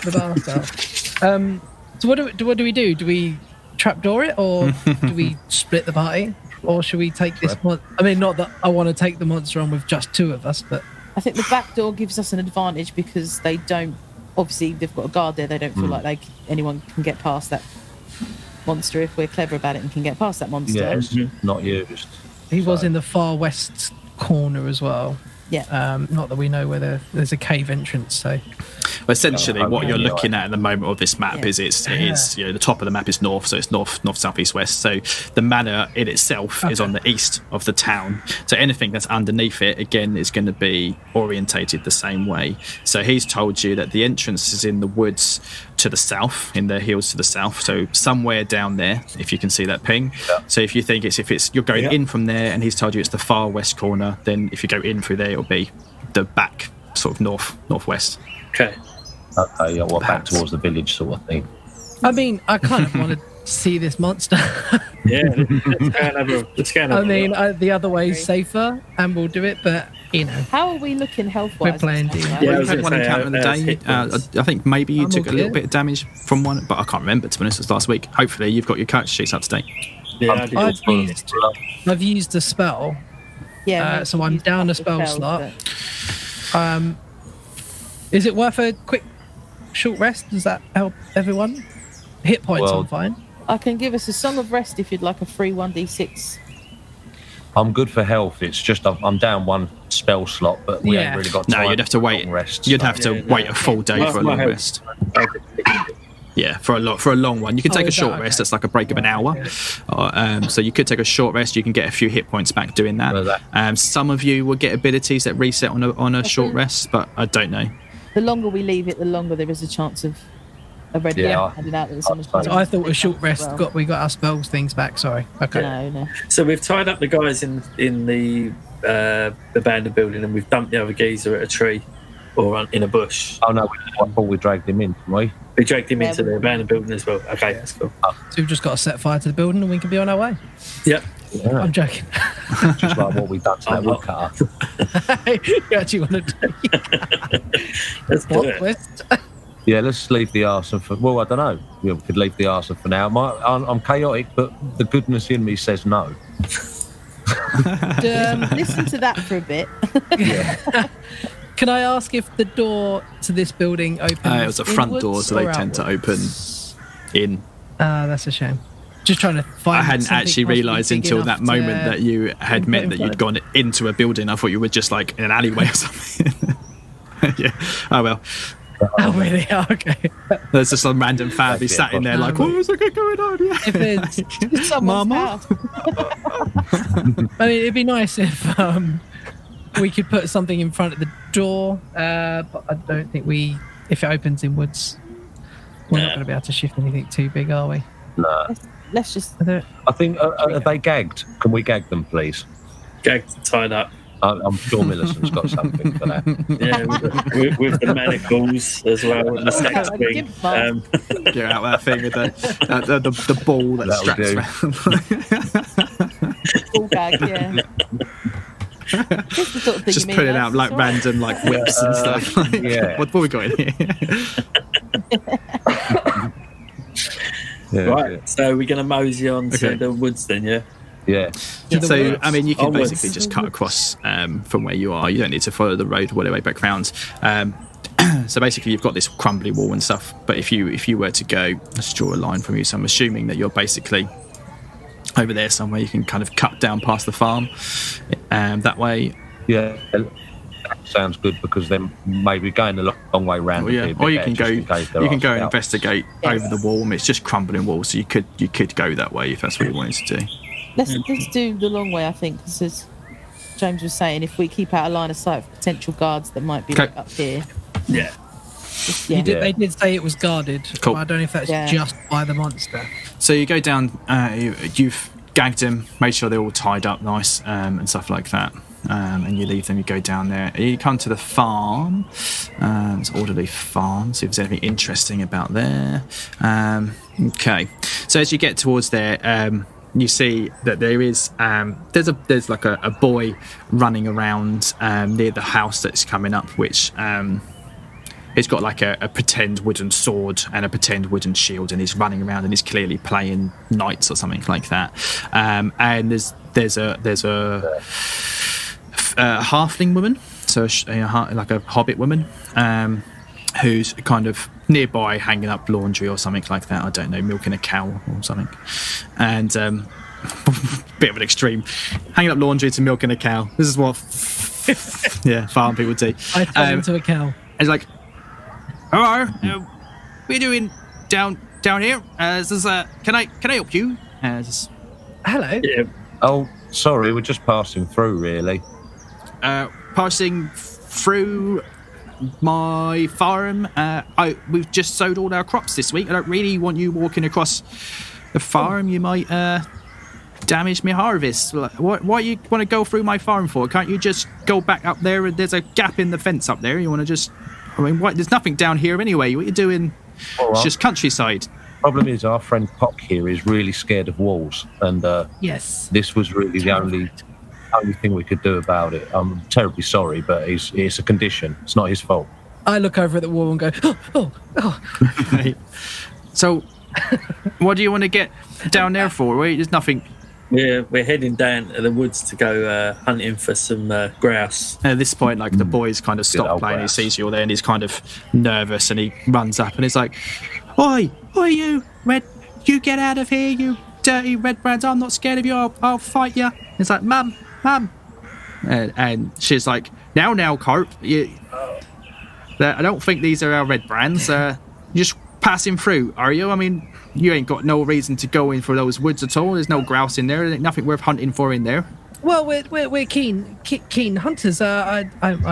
The Barstaff. So what do we do? Do we trapdoor it, or do we split the party, or should we take this one? I mean, not that I want to take the monster on with just 2 of us, but I think the back door gives us an advantage because they don't. Obviously, they've got a guard there. They don't feel like anyone can get past that monster if we're clever about it and can get past that monster. Yeah, it's not used. he was in the far west corner as well. Yeah. Not that we know where there's a cave entrance, so But essentially, what you're looking at the moment of this map is the top of the map is north, so it's north, south, east, west. So the manor in itself is on the east of the town. So anything that's underneath it, again, is going to be orientated the same way. So he's told you that the entrance is in the woods to the south, in the hills to the south. So somewhere down there, if you can see that ping. Yeah. So if you think you're going in from there, and he's told you it's the far west corner, then if you go in through there, it'll be the back sort of northwest. Okay, yeah, back towards the village sort of thing. I mean, I kind of want to see this monster. Yeah, let's go and have the other way's safer, and we'll do it. But how are we looking health-wise? We're playing D. Yeah, we've had one encounter in the day. I think maybe you took a little bit of damage from one, but I can't remember, to be honest. It was last week. Hopefully, you've got your character sheets up to date. Yeah, I've used a spell. Yeah, so I'm down a spell slot. Is it worth a quick, short rest? Does that help everyone? Hit points, I'm fine. I can give us a Song of Rest if you'd like a free 1d6. I'm good for health. It's just I'm down one spell slot, but we ain't really got time. No, you'd have to wait. Rest, you'd have to wait a full day for a long rest. Yeah, for a long one. You can take a short rest. That's like a break of an hour. So you could take a short rest. You can get a few hit points back doing that. Some of you will get abilities that reset on a short rest, but I don't know. The longer we leave it, the longer there is a chance of a red handed out. So I thought a short rest we got our spells things back. Sorry. Okay. No. So we've tied up the guys in the abandoned building, and we've dumped the other geezer at a tree or in a bush. Oh no, I thought we dragged him in, didn't we? We dragged him into the abandoned building as well. Okay, that's cool. So we've just got to set fire to the building, and we can be on our way. Yep. Yeah. I'm joking. Just like what we've done to that woodcutter. You actually want to do Let's do it. Yeah, let's leave the arson for... Well, I don't know. We could leave the arson for now. I'm chaotic, but the goodness in me says no. Listen to that for a bit. Yeah. Can I ask if the door to this building opens? It was a front door, so they tend to open in. That's a shame. Just trying to find. I hadn't actually realised until that moment that you had meant that you'd gone into a building. I thought you were just like in an alleyway or something. Yeah. Oh well. Oh really? Okay. There's just some random family sat in there like, what's going on? Yeah. If it's someone's house. I mean, it'd be nice if we could put something in front of the door, but I don't think if it opens inwards, we're not going to be able to shift anything too big, are we? No. Let's just... I think, are they gagged? Can we gag them, please? Gagged, tied up. I'm sure Millicent's got something for that. Yeah, with the manacles as well, and the sex thing. Get out that thing with the ball that straps around. Ball gag, yeah. Just the sort of thing just putting out like random like whips and stuff. Yeah. What we got in here? Right, so we're going to mosey on to the woods then, yeah? Yeah. So, I mean, you can basically just cut across from where you are. You don't need to follow the road all the way back round. So basically, you've got this crumbly wall and stuff. But if you were to go, let's draw a line from you. So I'm assuming that you're basically over there somewhere. You can kind of cut down past the farm that way. Yeah. Sounds good, because then maybe going a long way round. Or you can go and investigate over the wall. It's just crumbling walls, so you could go that way if that's what you wanted to do. Let's do the long way, I think, because as James was saying, if we keep out a line of sight for potential guards that might be like up here. Yeah. They did say it was guarded. Cool. I don't know if that's just by the monster. So you go down, you've gagged them, made sure they're all tied up nice and stuff like that. And you leave them, you go down there. You come to the farm. It's Orderly Farm, see if there's anything interesting about there. Okay. So as you get towards there, you see that there is there's like a boy running around near the house that's coming up, which he's got like a pretend wooden sword and a pretend wooden shield, and he's running around and he's clearly playing knights or something like that. And there's a halfling woman, so like a hobbit woman, who's kind of nearby hanging up laundry or something like that. I don't know, milking a cow or something. And bit of an extreme, hanging up laundry to milking a cow. This is what farm people do. I turned into a cow. It's like, Hello. What are you doing down here? Can I help you? Hello. Yeah. Oh, sorry, we're just passing through, really. Passing through my farm. We've just sowed all our crops this week. I don't really want you walking across the farm. You might damage my harvest. What you want to go through my farm for? Can't you just go back up there? There's a gap in the fence up there. You want to just... I mean, there's nothing down here anyway. What are you doing? All right. It's just countryside. Problem is, our friend Pock here is really scared of walls, and Yes. this was really the only thing we could do about it. I'm terribly sorry, but it's a condition. It's not his fault. I look over at the wall and go, oh. So, what do you want to get down there for? There's nothing... We're heading down to the woods to go hunting for some grouse. At this point, like, the boys kind of stop old playing. grass. He sees you all there and he's kind of nervous and he runs up and he's like, Oi, you, you get out of here, you dirty Redbrands. I'm not scared of you. I'll fight you. He's like, Mum. And she's like, now, Carp. I don't think these are our Redbrands. You're just passing through, are you? I mean, you ain't got no reason to go in for those woods at all. There's no grouse in there. There's nothing worth hunting for in there. Well, we're keen hunters. I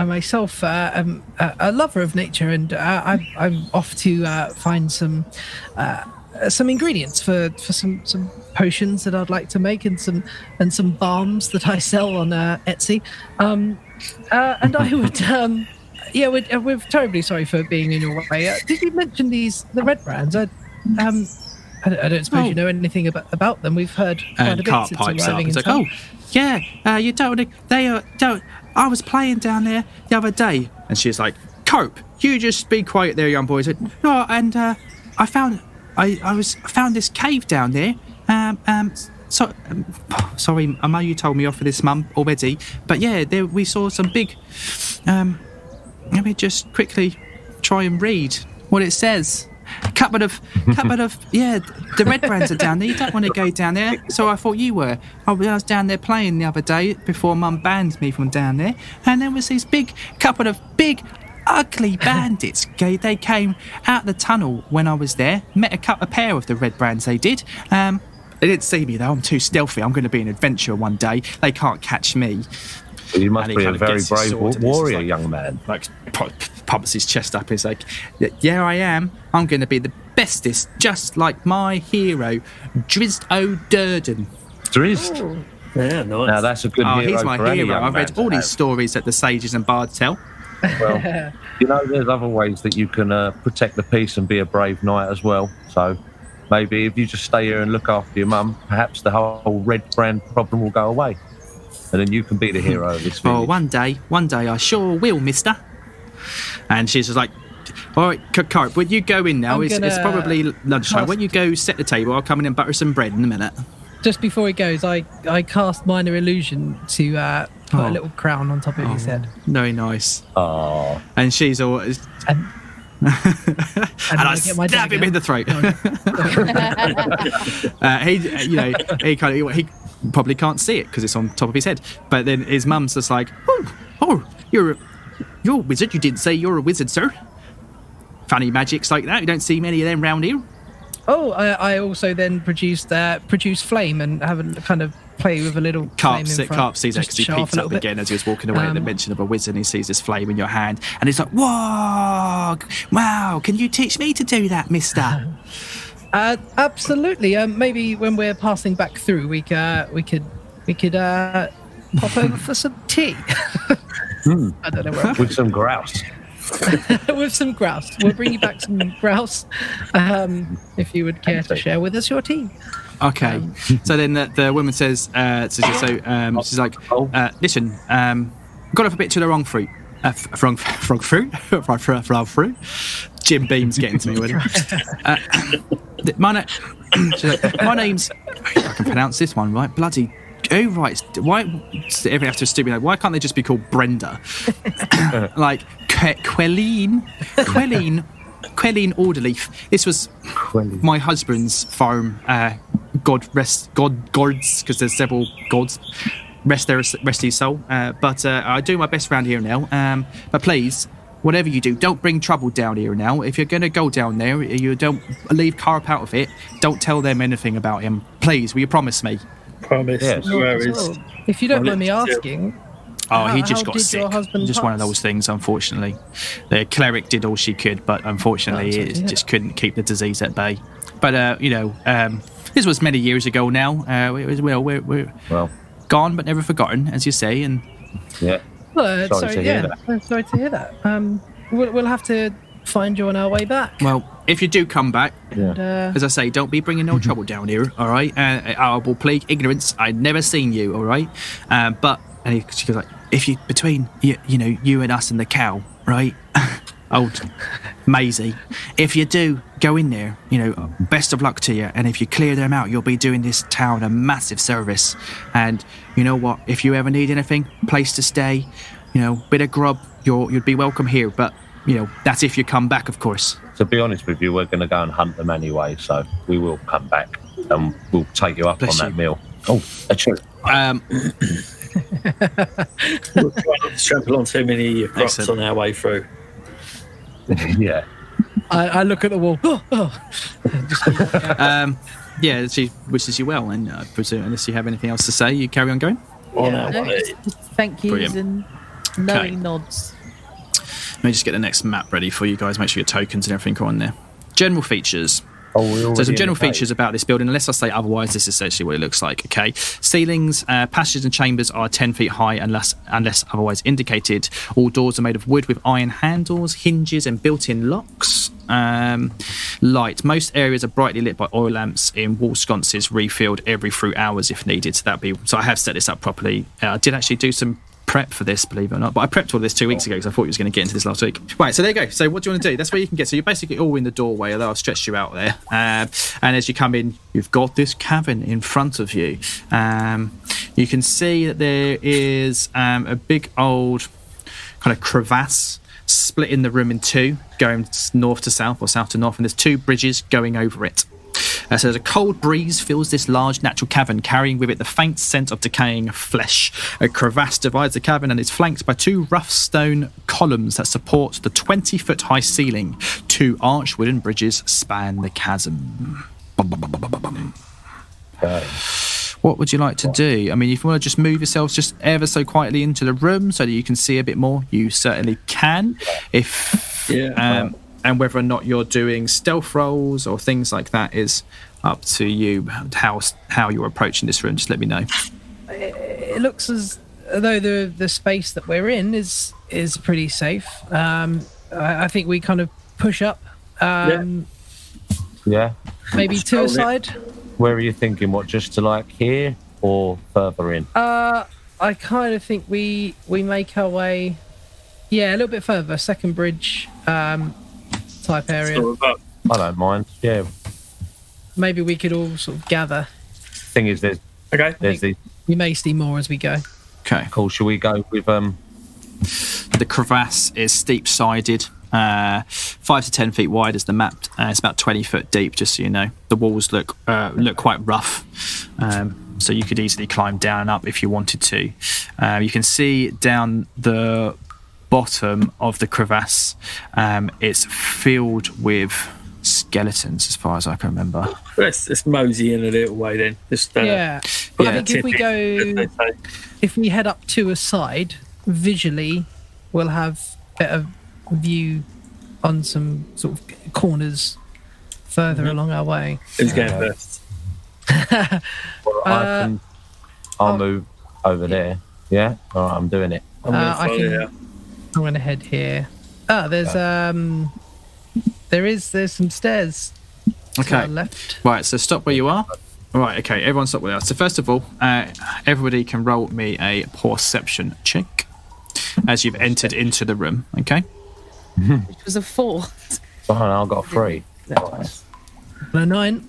myself am a lover of nature, and I'm off to find some ingredients for some potions that I'd like to make, and some balms that I sell on Etsy. And I would we're terribly sorry for being in your way. Did you mention the Redbrands? I don't suppose you know anything about them. We've heard quite a And bit Carp since pipes up. arriving He's in like, town. you don't. They don't. I was playing down there the other day, and she's like, Carp, you just be quiet there, young boy. I said, no, and I found this cave down there. Sorry, I know you told me off for this, Mum, already, but yeah, we saw some big. Let me just quickly try and read what it says. Couple of, yeah, the Redbrands are down there. You don't want to go down there. So I thought you were. I was down there playing the other day before Mum banned me from down there. And there was these couple of big, ugly bandits. They came out the tunnel when I was there. Met a pair of the Redbrands, they did. They didn't see me though. I'm too stealthy. I'm going to be an adventurer one day. They can't catch me. Well, you must And he be a kind of very gets his brave sword and he's warrior, like- young man. Like pumps his chest up. He's like, yeah, I am. I'm going to be the bestest, just like my hero, Drizzt O'Durden. Drizzt. Yeah, nice. Now that's a good hero He's my for any hero. young I've man read to all these have. stories that the sages and bards tell. Well, there's other ways that you can protect the peace and be a brave knight as well. So maybe if you just stay here and look after your mum, perhaps the whole Redbrand problem will go away, and then you can be the hero of this Oh, village. one day I sure will, mister. And she's just like, all right, Carp, when you go in now, I'm it's gonna probably lunchtime. cast- When you go set the table, I'll come in and butter some bread in a minute. Just before he goes, I cast minor illusion to put Oh. a little crown on top of his head. Very nice. Oh, And she's all... And, And I get my stab him dagger. in the throat. He probably can't see it because it's on top of his head. But then his mum's just like, oh, you're a wizard. You didn't say you're a wizard, sir. Funny magics like that. You don't see many of them round here. Oh, I also then produce flame and have a kind of play with a little flame in front. Carp sees that just because he to show off peeks a up little bit. again as he was walking away at the Um, mention of a wizard, and he sees this flame in your hand, and he's like, whoa, wow, can you teach me to do that, mister? Absolutely. Maybe when we're passing back through, we could pop over for some tea. I don't know where. with some grouse. With some grouse. We'll bring you back some grouse if you would care to share with us your tea. Okay. So then the woman says, she's like, listen, got off a bit to the wrong fruit. Wrong fruit? Wrong fruit? Jim Beam's getting to me with it. My name's... I can pronounce this one, right? Bloody... Oh, right. Why... Everyone has to stupid... Why can't they just be called Brenda? Like, Quelline Orderleaf. This was my husband's farm. Gods, because there's several gods. Rest his soul. But I do my best around here now. But please, whatever you do, don't bring trouble down here now. If you're going to go down there, you don't leave Carp out of it. Don't tell them anything about him. Please, will you promise me? Promise. Yes. No worries. If you don't Well, mind me it's- asking, Oh, he How just got did sick. your husband Just one of pass? those things, unfortunately. The cleric did all she could, but unfortunately, sorry to it hear just couldn't keep the disease at bay. But, this was many years ago now. We're Well, gone but never forgotten, as you say. And yeah. well, Sorry to hear that. Sorry to hear that. We'll have to find you on our way back. well, if you do come back, Yeah. as I say, don't be bringing no trouble down here, all right? I will plead ignorance. I'd never seen you, all right? She goes like, if you between you and us and the cow, right? Old Maisie, if you do go in there, best of luck to you. And if you clear them out, you'll be doing this town a massive service. And you know what? If you ever need anything, place to stay, bit of grub, you'd be welcome here. But that's if you come back, of course. To be honest with you, we're going to go and hunt them anyway, so we will come back and we'll take you up Bless on you. that meal. Oh, actually, We'll try not to trample on too many crops Excellent. on our way through. yeah. I look at the wall. Yeah, she wishes you well, and I presume unless you have anything else to say, you carry on going. On Yeah. our No, way. just thank yous Brilliant. and knowing Okay. nods. Let me just get the next map ready for you guys. Make sure your tokens and everything are on there. General features. Oh, we're So already some in general the cave. features about this building, unless I say otherwise, this is essentially what it looks like, okay? Ceilings, passages and chambers are 10 feet high unless otherwise indicated. All doors are made of wood with iron handles, hinges and built-in locks. Light. Most areas are brightly lit by oil lamps in wall sconces, refilled every 3 hours if needed. So I have set this up properly. I did actually do some prep for this, believe it or not, but I prepped all this 2 weeks ago because I thought you was going to get into this last week. Right, so there you go. So what do you want to do? That's where you can get. So you're basically all in the doorway, although I've stretched you out there. And as you come in, you've got this cavern in front of you. You can see that there is a big old kind of crevasse splitting the room in two, going north to south or south to north, and there's 2 bridges going over it. So there's a cold breeze fills this large natural cavern, carrying with it the faint scent of decaying flesh. A crevasse divides the cavern and is flanked by 2 rough stone columns that support the 20-foot high ceiling. 2 arched wooden bridges span the chasm. Okay. What would you like to do? I mean, if you want to just move yourselves just ever so quietly into the room so that you can see a bit more, you certainly can. And whether or not you're doing stealth rolls or things like that is up to you. How you're approaching this room, just let me know. It looks as though the space that we're in is pretty safe. I think we kind of push up, Yeah. maybe to a side. Where are you thinking? What, just to like here or further in? I kind of think we make our way, a little bit further, second bridge type area. Sort of up. I don't mind. Yeah. Maybe we could all sort of gather. Thing is, there's Okay. the We may see more as we go. Okay. cool. Shall we go with The crevasse is steep-sided, 5 to 10 feet wide as the map. It's about 20 foot deep, just so you know. The walls look quite rough, so you could easily climb down and up if you wanted to. You can see down the bottom of the crevasse, it's filled with skeletons, as far as I can remember. Let's mosey in a little way then. Just I think if we tip it, go, as they say. if we head up to a side, visually, we'll have better view on some sort of corners further along our way. Who's going first? I'll move over there. Yeah. All right. I'm doing it. I'm gonna I follow can- you. I'm going to head here. There's there's some stairs to Okay. our left. Right, so stop where you are. Right, okay, everyone stop where they are. So first of all, everybody can roll me a perception check as you've entered into the room, okay? It was a 4. Oh, no, I've got a 3. A 9.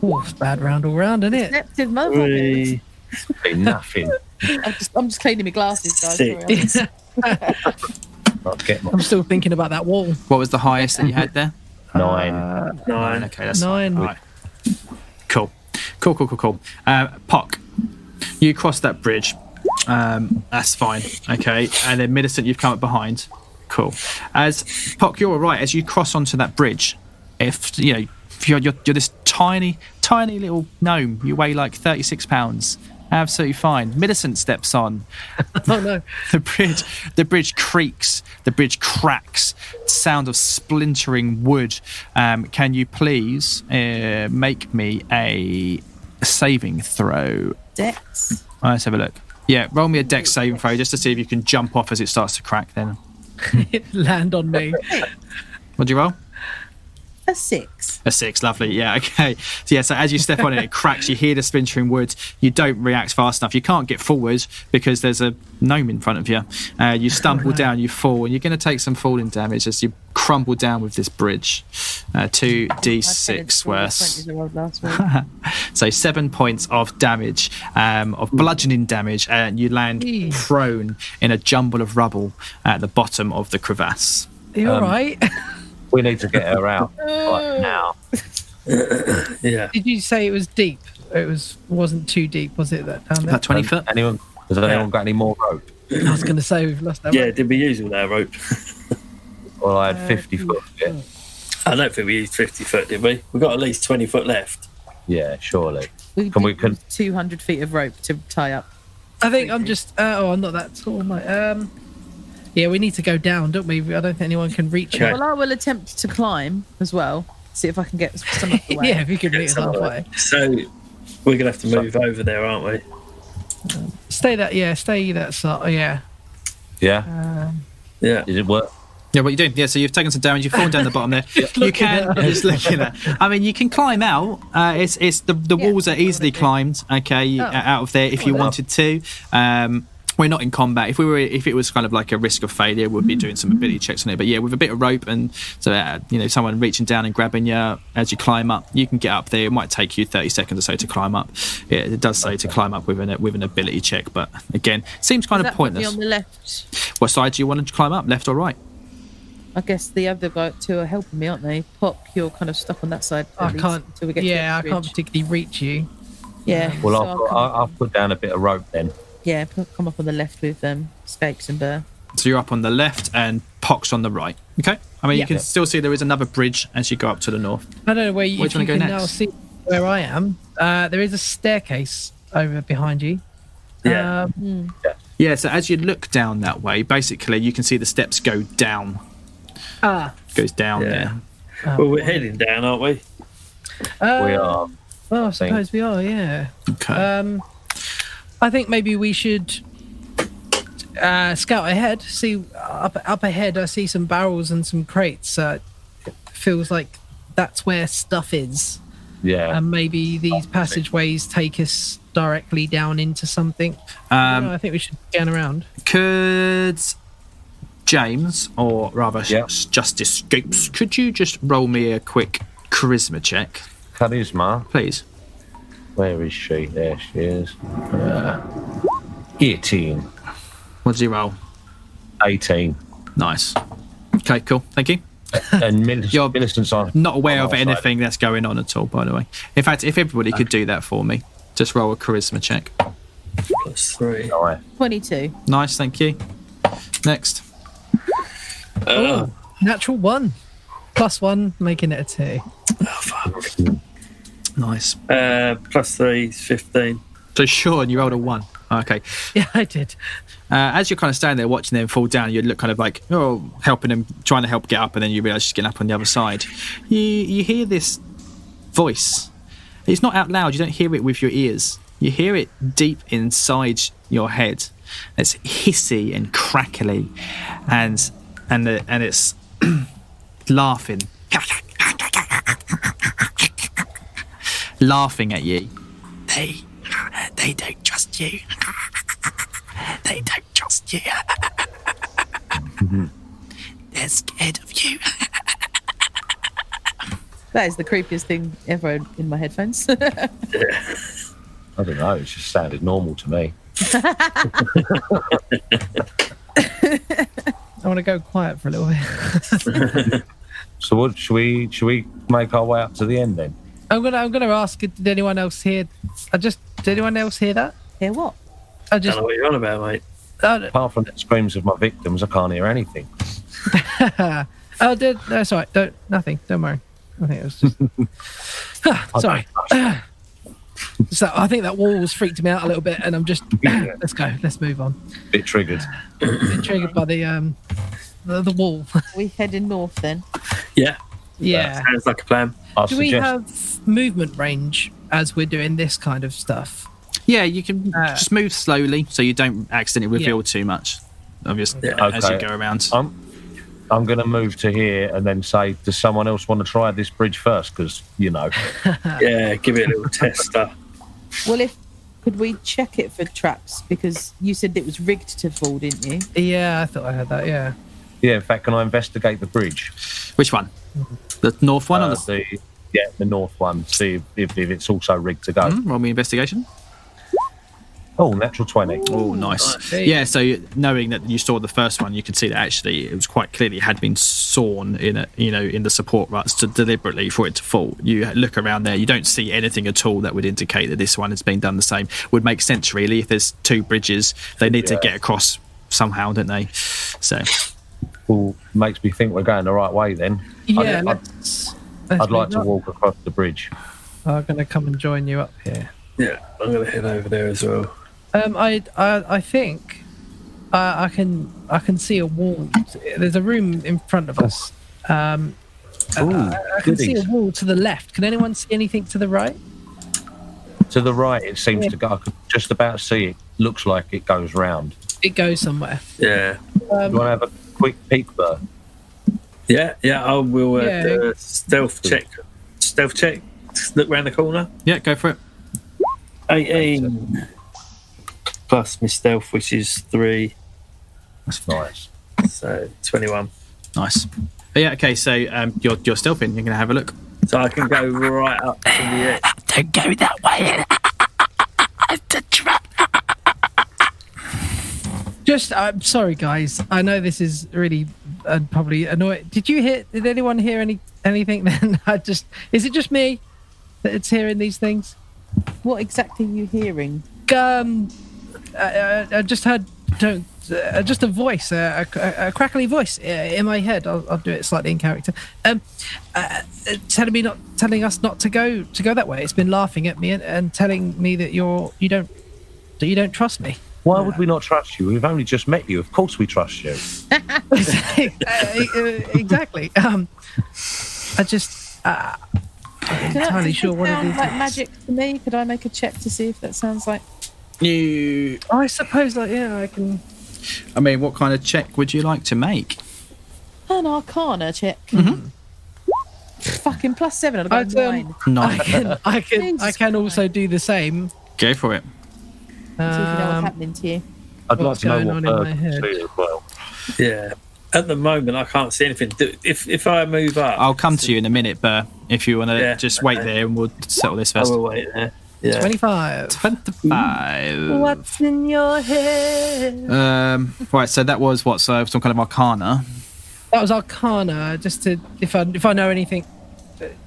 Oh, it's a bad round all round, isn't it? Deceptive motherfucker. Be nothing. I'm just cleaning my glasses, guys. Sorry. I'll get my I'm still thinking about that wall. What was the highest that you had there? 9. 9. Okay, that's 9. All right. Cool. Pock, you cross that bridge. That's fine. Okay, and then Millicent, you've come up behind. Cool. As Pock, you're all right. As you cross onto that bridge, if you're this tiny little gnome, you weigh like 36 pounds. Absolutely fine. Millicent steps on. Oh no! The bridge creaks. The bridge cracks. Sound of splintering wood. Can you please make me a saving throw? Dex. Let's have a look. Yeah, roll me a dex saving throw just to see if you can jump off as it starts to crack. Then Land on me. what'd you roll? A 6. A 6, lovely. Yeah, okay. So as you step on it, it cracks. You hear the splintering wood. You don't react fast enough. You can't get forward because there's a gnome in front of you. You stumble down, you fall, and you're going to take some falling damage as you crumble down with this bridge. 2d6 worth. So 7 points of damage, of bludgeoning damage, and you land prone in a jumble of rubble at the bottom of the crevasse. Are you all right? We need to get her out right now. Yeah. Did you say it was deep? It wasn't too deep, was it? That down there. About 20 foot. Has anyone got any more rope? I was going to say we've lost that. Yeah, did we use all our rope? Well, I had 50 foot. Yeah. I don't think we used 50 foot, did we? We've got at least 20 foot left. Yeah, surely. We Can 200 feet of rope to tie up. I think I'm just. I'm not that tall, mate. Yeah, we need to go down, don't we? I don't think anyone can reach Okay. it. Well, I will attempt to climb as well. See if I can get some of the way. Yeah, if you can meet us halfway. So we're going to have to move over there, aren't we? Stay that side. Yeah. Yeah. Yeah. Did it work? Yeah, what are you doing? Yeah, so you've taken some damage. You've fallen down the bottom there. You can just looking at. I mean, you can climb out. It's the walls are easily climbed. Okay, out of there if you wanted to. We're not in combat. If it was kind of like a risk of failure, we'd be doing some ability checks on it. But yeah, with a bit of rope and so someone reaching down and grabbing you as you climb up, you can get up there. It might take you 30 seconds or so to climb up. Yeah, it does say to climb up with an ability check, but again, seems kind of pointless. On the left. What side do you want to climb up, left or right? I guess the other two are helping me, aren't they? Pop, you're kind of stuck on that side. I can't. Until we get Yeah, I to the can't bridge. particularly reach you. Yeah. Well, so I'll put down a bit of rope then. Yeah, come up on the left with Scapes and Burr. So you're up on the left and Pox on the right. Okay. I mean, you can still see there is another bridge as you go up to the north. I don't know where you, Where if do you you wanna can go now next? see where I am. There is a staircase over behind you. Yeah. Yeah. So as you look down that way, basically you can see the steps go down. Goes down. Yeah. Yeah. Well, we're heading down, aren't we? We are. Well, I suppose we are. Yeah. Okay. I think maybe we should scout ahead. See up ahead. I see some barrels and some crates. It feels like that's where stuff is. Yeah. And maybe these passageways take us directly down into something. I think we should scan around. Could James, or rather Justice Scoops, could you just roll me a quick charisma check, Charisma. please? Where is she? There she is. 18. What did you roll? 18. Nice. Okay, cool. Thank you. And You're Millicent's on. Not aware on of our side. anything that's going on at all, by the way. In fact, if everybody could do that for me, just roll a charisma check. +3. All right. 22. Nice, thank you. Next. Natural 1. +1, making it a 2. Nice. +3 is 15. So Sean, you rolled a 1. Okay. Yeah, I did. As you're kind of standing there watching them fall down, you look kind of like, helping them, trying to help get up, and then you realise she's getting up on the other side. You hear this voice. It's not out loud. You don't hear it with your ears. You hear it deep inside your head. It's hissy and crackly, and it's laughing, laughing at you. They don't trust you. They don't trust you. They're scared of you. That is the creepiest thing ever in my headphones. I don't know. It just sounded normal to me. I want to go quiet for a little bit. So what should we make our way up to the end then? I'm gonna ask. Did anyone else hear? Did anyone else hear that? Hear what? I I don't just. know what you're on about, mate. Apart from the screams of my victims, I can't hear anything. That's all right. Nothing. Don't worry. I think it was just. Sorry. So I think that wall was freaked me out a little bit, and I'm just let's go. Let's move on. Bit triggered. Bit triggered by the wall. We heading north then? Yeah. Yeah. Sounds like a plan. Do we have movement range as we're doing this kind of stuff? Yeah, you can just move slowly so you don't accidentally reveal Yeah. too much, obviously, Yeah. as you go around. I'm going to move to here and then say, does someone else want to try this bridge first? Because, Yeah, give it a little tester. Well, could we check it for traps? Because you said it was rigged to fall, didn't you? Yeah, I thought I heard that. Yeah. Yeah, in fact, can I investigate the bridge? Which one? The north one or the... the north one. See if it's also rigged to go. Roll me investigation. Oh, natural 20. Oh, nice. Hey. Yeah, so knowing that you saw the first one, you could see that actually it was quite clearly had been sawn in the support ruts to deliberately for it to fall. You look around there, you don't see anything at all that would indicate that this one has been done the same. Would make sense really if there's two bridges, they need to get across somehow, don't they? So, Well, makes me think we're going the right way then. Yeah. I'd like to walk across the bridge. I'm going to come and join you up here. Yeah, I'm going to head over there as well. I think I can see a wall. There's a room in front of us. I can see a wall to the left. Can anyone see anything to the right? To the right, it seems to go. I could just about see it. Looks like it goes round. It goes somewhere. Yeah. You want to have a quick peek there? Yeah, I will do a stealth check. Stealth check. Look round the corner. yeah, go for it. 18 plus my stealth, which is 3, That's nice. so 21. Nice. But yeah, okay, so you're stealthing. You're going to have a look. So I can go right up to the edge. Don't go that way. The trap. Just, I'm sorry, guys. I know this is really probably annoying. Did anyone hear anything then? Is it just me that it's hearing these things? What exactly are you hearing? I just heard just a voice, a crackly voice in my head. I'll do it slightly in character. Telling us not to go that way. It's been laughing at me and telling me that you don't trust me. Why would we not trust you? We've only just met you. Of course we trust you. Exactly. I just. I'm entirely sure what it is. Like magic to me. Could I make a check to see if that sounds like? I suppose, I can. I mean, what kind of check would you like to make? An Arcana check. Fucking +7. I've got I'd, 9. No. I can also do the same. Go for it. See if you know what's happening to you. I'd like What's to know going what on in my bird can head? see as well. Yeah. At the moment, I can't see anything. If I move up, I'll come to you in a minute, but if you want to Yeah, just wait there and we'll settle this I first. will wait there. Yeah. 25. 25. What's in your head? Right, so that was what? So some kind of Arcana. That was Arcana. Just to, if I know anything,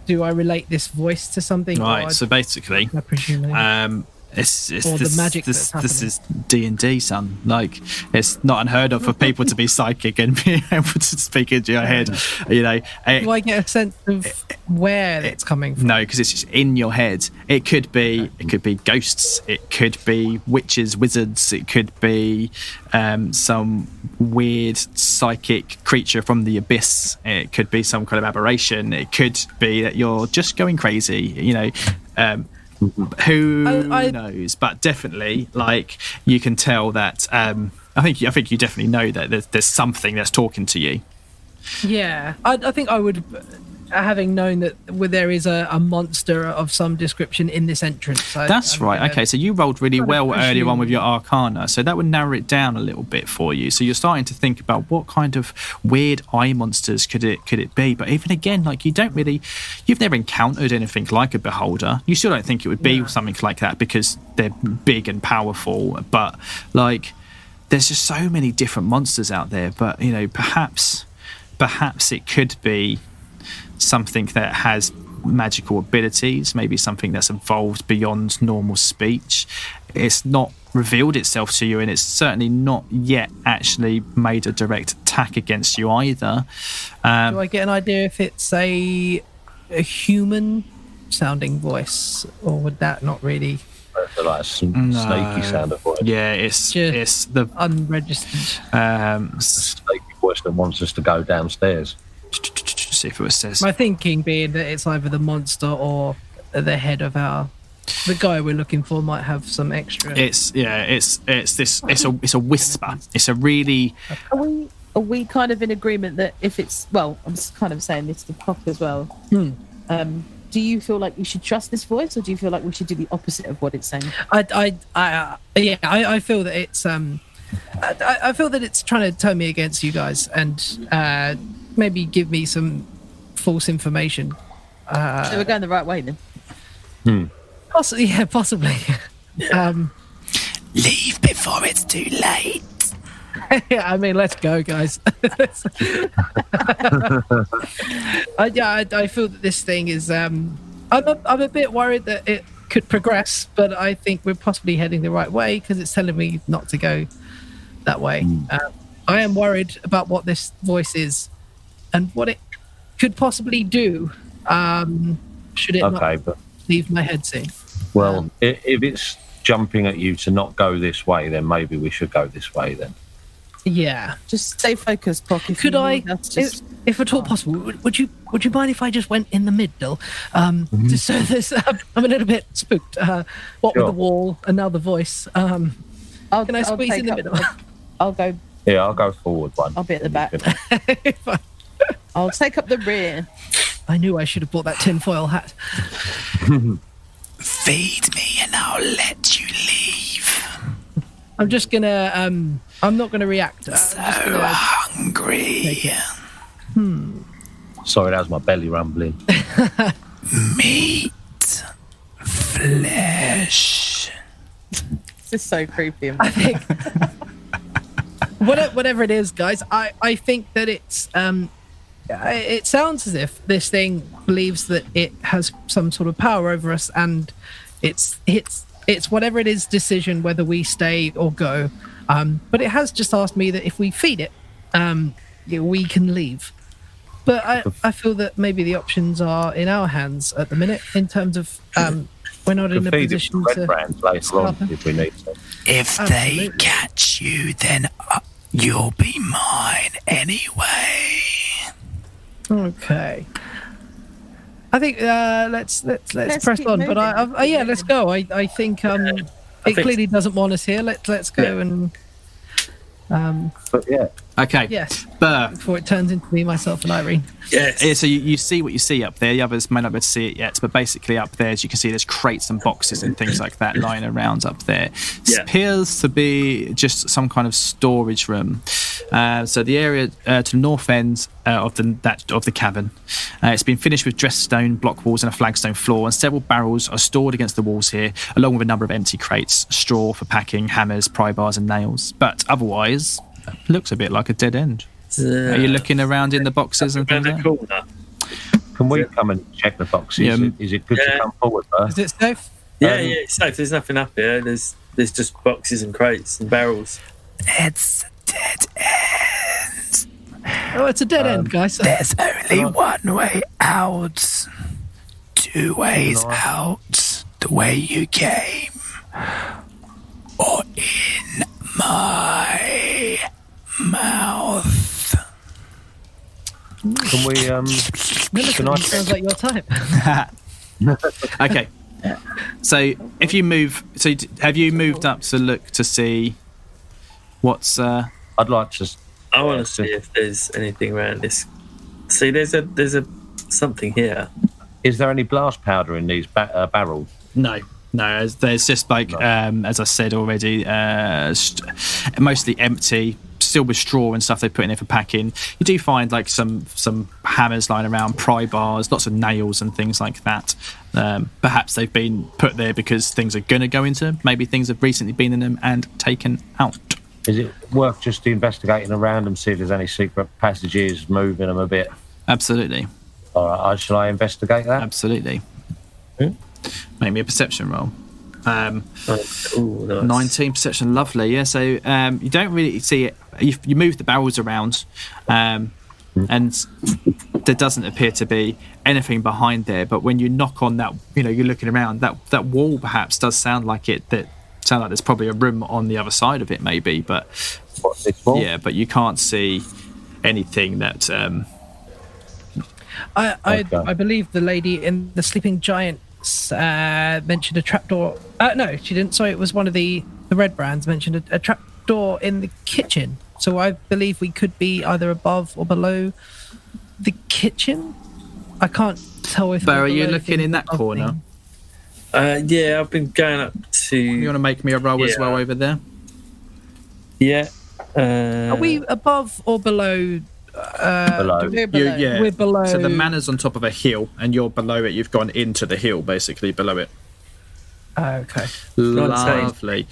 do I relate this voice to something? Right, so basically, I presume. it's Or the magic that's this is D&D, son. Like, it's not unheard of for people to be psychic and be able to speak into your head. You know, Do I get a sense of where it's coming from? no, because it's just in your head. It could be ghosts. It could be witches, wizards. It could be some weird psychic creature from the abyss. It could be some kind of aberration. It could be that you're just going crazy. You know. Who knows? But definitely, like, you can tell that. I think you definitely know that there's something that's talking to you. Yeah, I think I would, having known that there is a monster of some description in this entrance. That's right. Okay, so you rolled really well earlier on presume- with your Arcana, so that would narrow it down a little bit for you. So you're starting to think about what kind of weird eye monsters could it be. But even again, like, you've never encountered anything like a beholder. You still don't think it would be something like that because they're big and powerful. But like, there's just so many different monsters out there. But you know, perhaps it could be something that has magical abilities, maybe something that's evolved beyond normal speech. It's not revealed itself to you, and it's certainly not yet actually made a direct attack attack against you either. Do I get an idea if it's a human sounding voice, or would that not really? Like a snaky sound of voice. Yeah, it's the unregistered snaky voice that wants us to go downstairs. See if it says. My thinking being that it's either the monster or the head of the guy we're looking for might have some extra. It's a whisper. It's a really. Are we kind of in agreement that if it's, well, I'm kind of saying this to Pop as well. Do you feel like we should trust this voice, or do you feel like we should do the opposite of what it's saying? I feel that it's I feel that it's trying to turn me against you guys and maybe give me some false information. So we're going the right way then. Possibly. Leave before it's too late. Yeah, I mean, let's go, guys. I feel that this thing is. I'm a bit worried that it could progress, but I think we're possibly heading the right way because it's telling me not to go that way. I am worried about what this voice is and what it could possibly do. Should it not leave my head scene? Well, if it's jumping at you to not go this way, then maybe we should go this way then. Yeah, just stay focused, Pock. Could I, if at all possible, would you mind if I just went in the middle? Just so there's, I'm a little bit spooked. What with the wall and now the voice? Can I squeeze in the middle? I'll go. Yeah, I'll go forward one. I'll be at the back. I'll take up the rear. I knew I should have bought that tinfoil hat. Feed me and I'll let you leave. I'm just gonna. I'm not gonna react. Hungry. Sorry, that was my belly rumbling. Meat, flesh. This is so creepy. I think. Whatever it is, guys, I think that it's. It sounds as if this thing believes that it has some sort of power over us, and it's whatever it is decision whether we stay or go. But it has just asked me that if we feed it, we can leave. But I feel that maybe the options are in our hands at the minute in terms of we're not in a position to. Redbrands later on if we need to. If they catch you, then you'll be mine anyway. Okay. I think let's press on. But let's go. I think it clearly doesn't want us here. Let's go and. But yeah. Okay. Yes. Burr. Before it turns into me, myself, and Irene. Yes. Yeah, so you see what you see up there. The others may not be able to see it yet, but basically up there, as you can see, there's crates and boxes and things like that lying around up there. It appears to be just some kind of storage room. So the area to the north end of the cavern, it's been finished with dressed stone block walls and a flagstone floor, and several barrels are stored against the walls here, along with a number of empty crates, straw for packing, hammers, pry bars, and nails. But otherwise, looks a bit like a dead end. Are you looking around in the boxes and things like that? Can we come and check the boxes? Yeah. Is it good to come forward, Burr? Is it safe? Yeah, it's safe. There's nothing up here. There's just boxes and crates and barrels. It's a dead end. Oh, it's a dead end, guys. There's only one way out. Two ways out. The way you came. Or in my mouth. Can we Millicent sounds like your type. Okay. So if you move, have you moved up to look to see what's? I'd like to. I want to see if there's anything around this. See, there's a something here. Is there any blast powder in these barrels? No. There's just like as I said already, mostly empty. Still with straw and stuff they put in there for packing. You do find like some hammers lying around, pry bars, lots of nails and things like that. Perhaps they've been put there because things are going to go into them. Maybe things have recently been in them and taken out. Is it worth just investigating around and see if there's any secret passages, moving them a bit? Absolutely. All right, shall I investigate that? Absolutely. Make me a perception roll. Nice. 19 perception, lovely. Yeah, so you don't really see you move the barrels around, and there doesn't appear to be anything behind there. But when you knock on that, you're looking around, that wall perhaps does sound like there's probably a room on the other side of it, maybe. But but you can't see anything that. I believe the lady in the Sleeping Giant mentioned a trapdoor. No, she didn't. Sorry, it was one of the Redbrands mentioned a trapdoor in the kitchen. So I believe we could be either above or below the kitchen. I can't tell if. But are you looking in that corner? Yeah, I've been going up to. You want to make me a roll as well over there? Yeah. Are we above or below? Below. We're below. We're below. So the manor's on top of a hill, and you're below it. You've gone into the hill, basically below it. Okay. Lovely.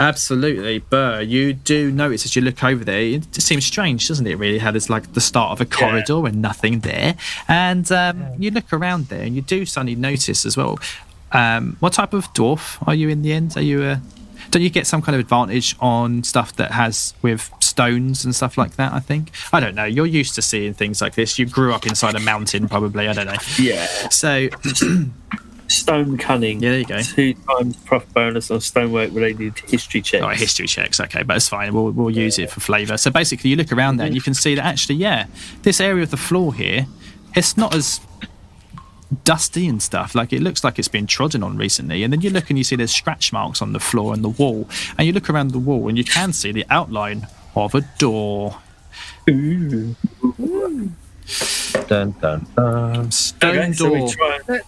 Absolutely. Burr, you do notice as you look over there, it just seems strange, doesn't it, really, how there's like the start of a corridor and nothing there. And you look around there and you do suddenly notice as well. What type of dwarf are you in the end? Are you don't you get some kind of advantage on stuff that has with stones and stuff like that, I think? I don't know. You're used to seeing things like this. You grew up inside a mountain, probably. I don't know. Yeah. So... Stone cunning. Yeah, there you go. 2 times prof bonus on stonework related history checks. Oh, history checks. Okay, but it's fine. We'll use it for flavour. So basically, you look around there and you can see that actually, this area of the floor here, it's not as dusty and stuff. Like, it looks like it's been trodden on recently. And then you look and you see there's scratch marks on the floor and the wall. And you look around the wall and you can see the outline of a door. Ooh. Dun, dun, dun. Stone door. So we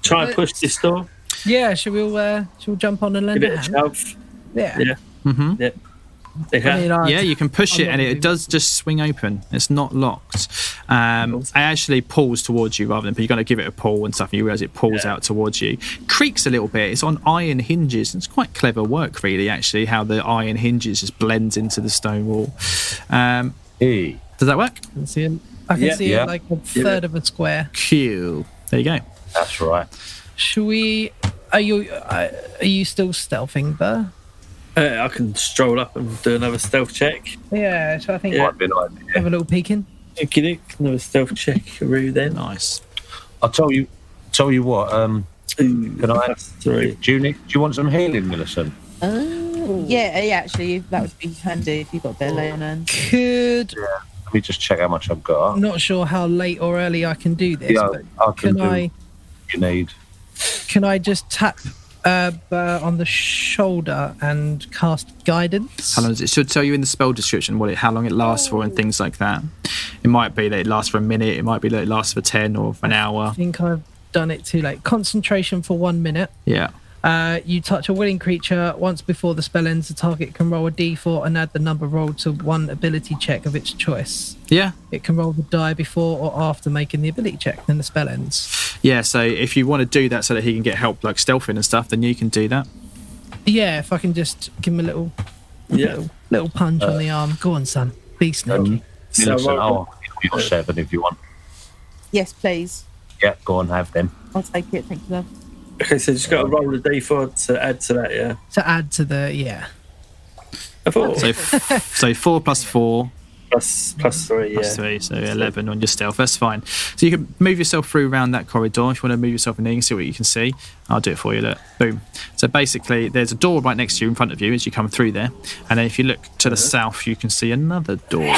try and push this door. Yeah, should we jump on and lend Give a it a hand? shove. Yeah. Yeah. Mm-hmm. Yeah. Yeah, you can push it and it does just swing open. It's not locked. I actually pulls towards you rather than you're going to give it a pull and stuff, and you realise it pulls out towards you. Creaks a little bit. It's on iron hinges. It's quite clever work, really, actually, how the iron hinges just blends into the stone wall. Hey. Does that work? I can see it like a third of a square. Cool. There you go. That's right. Should we? Are you still stealthing, Burr? I can stroll up and do another stealth check. Yeah, so I think Might be an idea. have a little peeking. Another stealth check, Roo, then. Nice. I'll tell you what. Can I? +3. Do you want some healing, Millicent? Yeah, actually, that would be handy if you've got a bit of lay on hand. Could Let me just check how much I've got. I'm not sure how late or early I can do this, but I can do I? what you need. Can I just tap Burr on the shoulder and cast guidance? How long does it? Should tell you in the spell description how long it lasts for and things like that. It might be that it lasts for a minute. It might be that it lasts for 10 or for an hour. I think I've done it too late. Concentration for 1 minute. Yeah. You touch a willing creature once before the spell ends. The target can roll a d4 and add the number rolled to one ability check of its choice. Yeah. It can roll the die before or after making the ability check, then the spell ends. Yeah, so if you want to do that so that he can get help like stealthing and stuff, then you can do that. Yeah, if I can just give him a little punch on the arm. Go on, son. Be sneaky. Millicent, I'll give you 7 if you want. Yes, please. Yeah, go on, have them. I'll take it. Thank you, love. Okay, so just got to roll a d4 to add to that, yeah? To add to the, I thought So 4 plus 4 plus 3, yeah. plus 3, so 11 on your stealth. That's fine. So you can move yourself through around that corridor. If you want to move yourself in there, you can see what you can see. I'll do it for you. Look, boom. So basically, there's a door right next to you, in front of you, as you come through there. And then if you look to the south, you can see another door.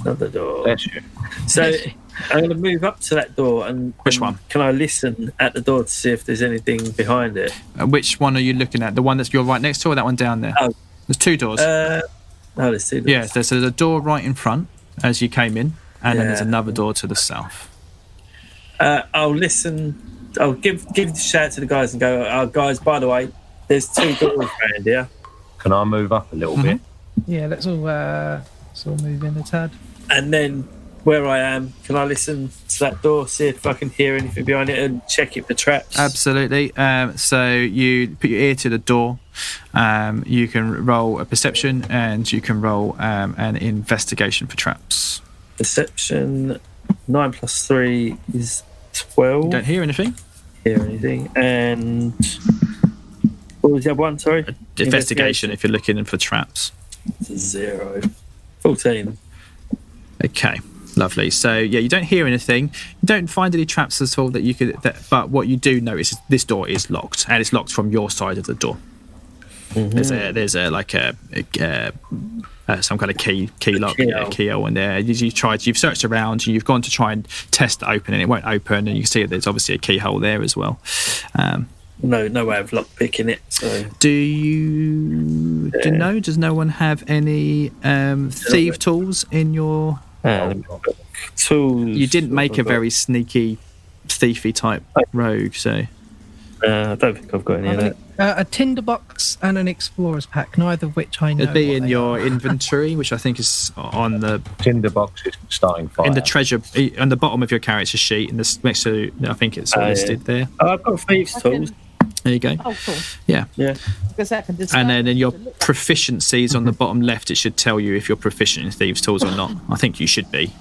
Another door. Bless you. So I'm going to move up to that door and... Which one? Can I listen at the door to see if there's anything behind it? Which one are you looking at? The one that's you're right next to, or that one down there? Oh. There's 2 doors. There's 2 doors. Yeah, there's a door right in front as you came in, and then there's Yeah. another door to the south. I'll listen. I'll give a shout to the guys and go, guys, by the way, there's 2 doors around here. Can I move up a little bit? yeah, let's all move in a tad. And then where I am, can I listen to that door, see if I can hear anything behind it and check it for traps? Absolutely. So you put your ear to the door. You can roll a perception, and you can roll an investigation for traps. Perception 9 plus 3 is 12. You don't hear anything? Hear anything. And what was the other one? Sorry. Investigation if you're looking for traps. It's a 0. 14. Okay, lovely. So yeah, you don't hear anything. You don't find any traps at all that you could. But what you do notice is this door is locked, and it's locked from your side of the door. Mm-hmm. There's some kind of key lock, keyhole in there. You've searched around, and you've gone to try and test it open, and it won't open. And you can see there's obviously a keyhole there as well. No way of lock picking it. So does no one have any thief tools in your tools? You didn't make a very sneaky thiefy type rogue, so I don't think I've got any of that. A tinderbox and an explorer's pack, neither of which I know. it'd be what in they your are. inventory, which I think is on the Tinderbox is starting fire. in the treasure on the bottom of your character sheet, and this next to I think it's listed there. Oh, I've got thieves' tools. There you go. Oh, cool. Yeah. Because I can discard And then in your it. proficiencies on the bottom left, it should tell you if you're proficient in thieves' tools or not. I think you should be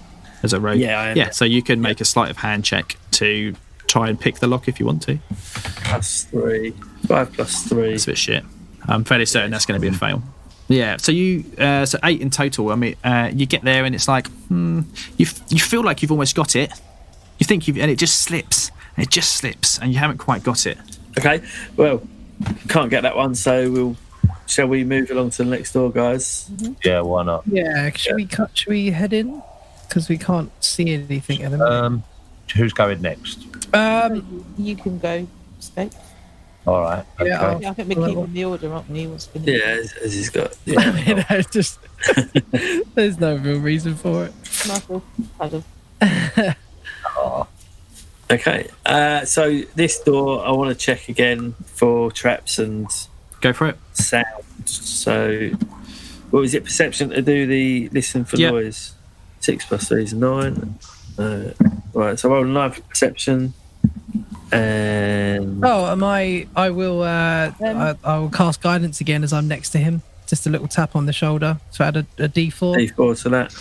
as a rogue. Yeah, I am. Yeah, so you can make a sleight of hand check to try and pick the lock if you want to. +3. 5 + 3. That's a bit shit. I'm fairly certain that's going to be a fail. Yeah, so you so 8 in total. I mean, you get there and it's like you feel like you've almost got it. You think and it just slips. And it just slips, and you haven't quite got it. Okay, well, can't get that one, so shall we move along to the next door, guys? Yeah, why not? Yeah, should we head in? Because we can't see anything at the moment. Who's going next? You can go, Skate. All right. Okay. Yeah, I think we're keeping the order, aren't we? What's been Yeah, as he's got. You know, it's just there's no real reason for it. Michael, kind of. Okay, so this door, I want to check again for traps and Go for it. sound. So, what was it? Perception to do the listen for Yep. noise. 6 + 3 is 9. Right, so I roll 9 for perception, and Oh, I will cast guidance again as I'm next to him. Just a little tap on the shoulder. So add a D4. D4 to that.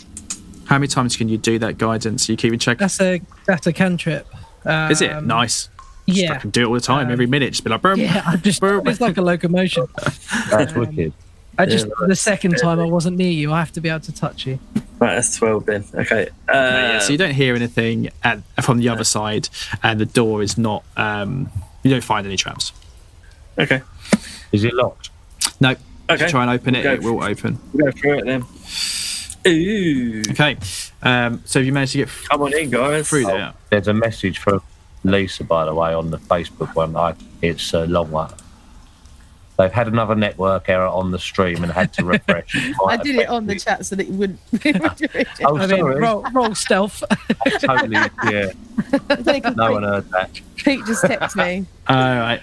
How many times can you do that guidance? Are you keeping track? That's a cantrip. Is it nice? Just Yeah. fucking do it all the time, every minute. Just be like, boom. Yeah, it's like a locomotion. That's wicked. The second time I wasn't near you, I have to be able to touch you. Right, that's 12 then. Okay. So you don't hear anything from the other side, and the door is not. You don't find any traps. Okay. Is it locked? No. If Okay. you try and open it, We'll it go will open. We'll go through it then. Ooh. Okay. So have you managed to get Come on in, guys. through there? There's a message from Lisa, by the way, on the Facebook one. It's a long one. They've had another network error on the stream and had to refresh. I did it on the chat so that you wouldn't. Oh, I mean, sorry. roll stealth. Totally, yeah. No one heard that. Pete just texted me. All right.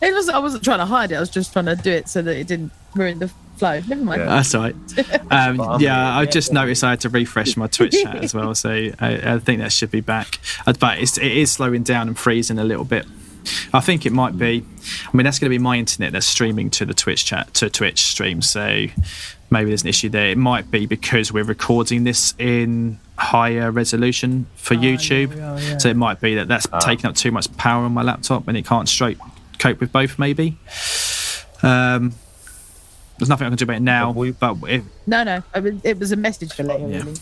I wasn't trying to hide it. I was just trying to do it so that it didn't ruin the flow. Never mind. Yeah. That's all right. Yeah, I just noticed I had to refresh my Twitch chat as well, so I think that should be back. But it is slowing down and freezing a little bit. I think it might be. I mean, that's going to be my internet that's streaming to the Twitch chat to Twitch stream, so maybe there's an issue there. It might be because we're recording this in higher resolution for YouTube, yeah. so it might be that that's taking up too much power on my laptop and it can't cope with both. Maybe. There's nothing I can do about it now, but No. I mean, it was a message for later, Yeah. really.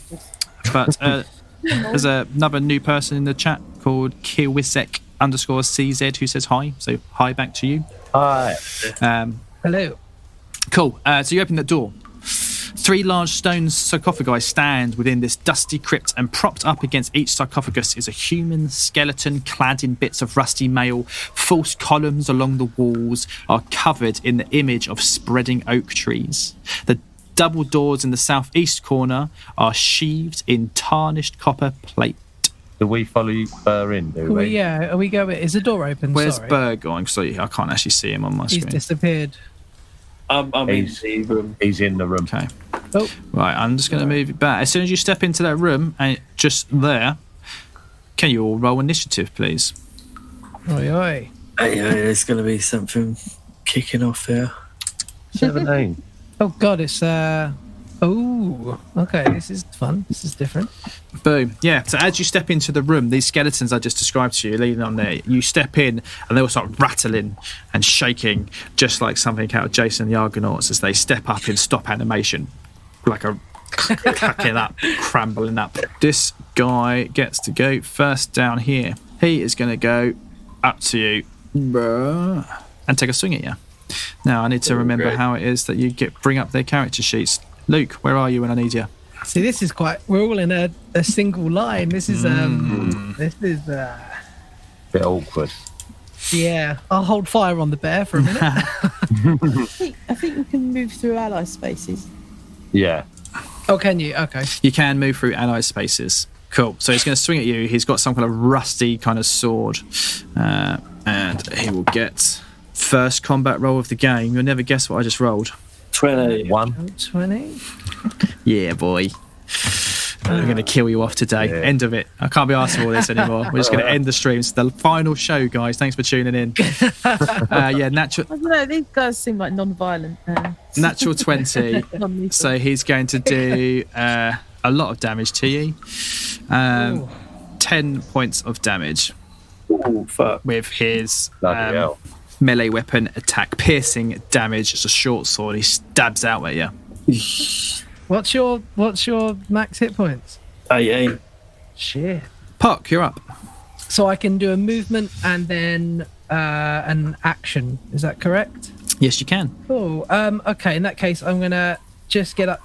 but there's another new person in the chat called Kiwisek_CZ who says hi. So hi back to you. Hi. Hello. Cool. So you open the door. 3 large stone sarcophagi stand within this dusty crypt, and propped up against each sarcophagus is a human skeleton clad in bits of rusty mail. False columns along the walls are covered in the image of spreading oak trees. The double doors in the southeast corner are sheathed in tarnished copper plate. Do we follow you in, do we? Yeah, are we going? Is the door open? Where's Sorry. Berg going? So I can't actually see him on my He's screen. disappeared. I'm in the room. He's in the room. Okay. Oh, Right, I'm just going to move it back. As soon as you step into that room, and just there, can you all roll initiative, please? oi. Hey, there's going to be something kicking off here. 17. Oh God, it's Oh, okay. This is fun. This is different. Boom. Yeah. So as you step into the room, these skeletons I just described to you, leaning on there, you step in and they all start rattling and shaking, just like something out of Jason the Argonauts as they step up in stop animation, like a cracking up, crumbling up. This guy gets to go first down here. He is going to go up to you and take a swing at you. Now I need to remember how it is that you bring up their character sheets. Luke, where are you when I need you? See, this is quite. We're all in a single line. This is Bit awkward. Yeah, I'll hold fire on the bear for a minute. I think you can move through ally spaces. Yeah. Oh, can you? Okay. You can move through allied spaces. Cool. So he's going to swing at you. He's got some kind of rusty kind of sword. And he will get first combat roll of the game. You'll never guess what I just rolled. 20. 20. Yeah, boy. I'm going to kill you off today. Yeah. End of it. I can't be asked for all this anymore. We're just going to end the stream. It's the final show, guys. Thanks for tuning in. Natural I don't know. These guys seem like non-violent. natural 20. Non-lethal. So he's going to do a lot of damage to you. 10 points of damage Oh, fuck. with his Bloody hell. melee weapon attack. Piercing damage. It's a short sword. He stabs out at you. What's your max hit points? 18. Shit. Puck, you're up. So I can do a movement and then an action. Is that correct? Yes, you can. Cool. Okay. In that case, I'm gonna just get up.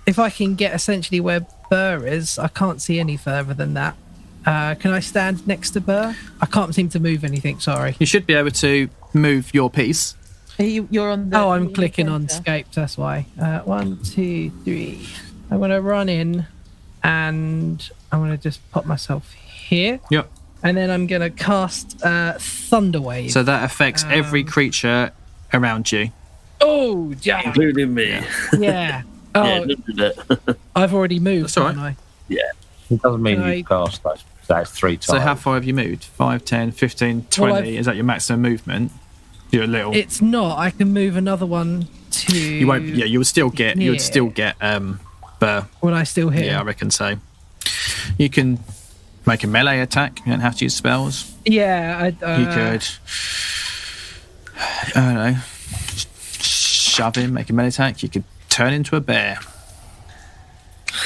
If I can get essentially where Burr is, I can't see any further than that. Can I stand next to Burr? I can't seem to move anything. Sorry. You should be able to move your piece. You're on the. Oh, I'm you're clicking the on center. escape. That's why. 1, 2, 3. I'm gonna run in, and I'm gonna just pop myself here. Yep. And then I'm gonna cast Thunder Wave. So that affects every creature around you. Oh, yeah. Including me. Yeah. Oh, Yeah, look at that. I've already moved. That's all right. haven't It doesn't mean Can you've cast that's 3 times. So how far have you moved? 5, 10, 15, 20? Well, I've- Is that your maximum movement? You're a little. I? It's not. I can move another one to. You won't. Yeah, you would still get. You would still get. But Would I still hit? yeah, I him? reckon so. You can make a melee attack. You don't have to use spells. Yeah. You could. I don't know. Shove him. Make a melee attack. You could turn into a bear.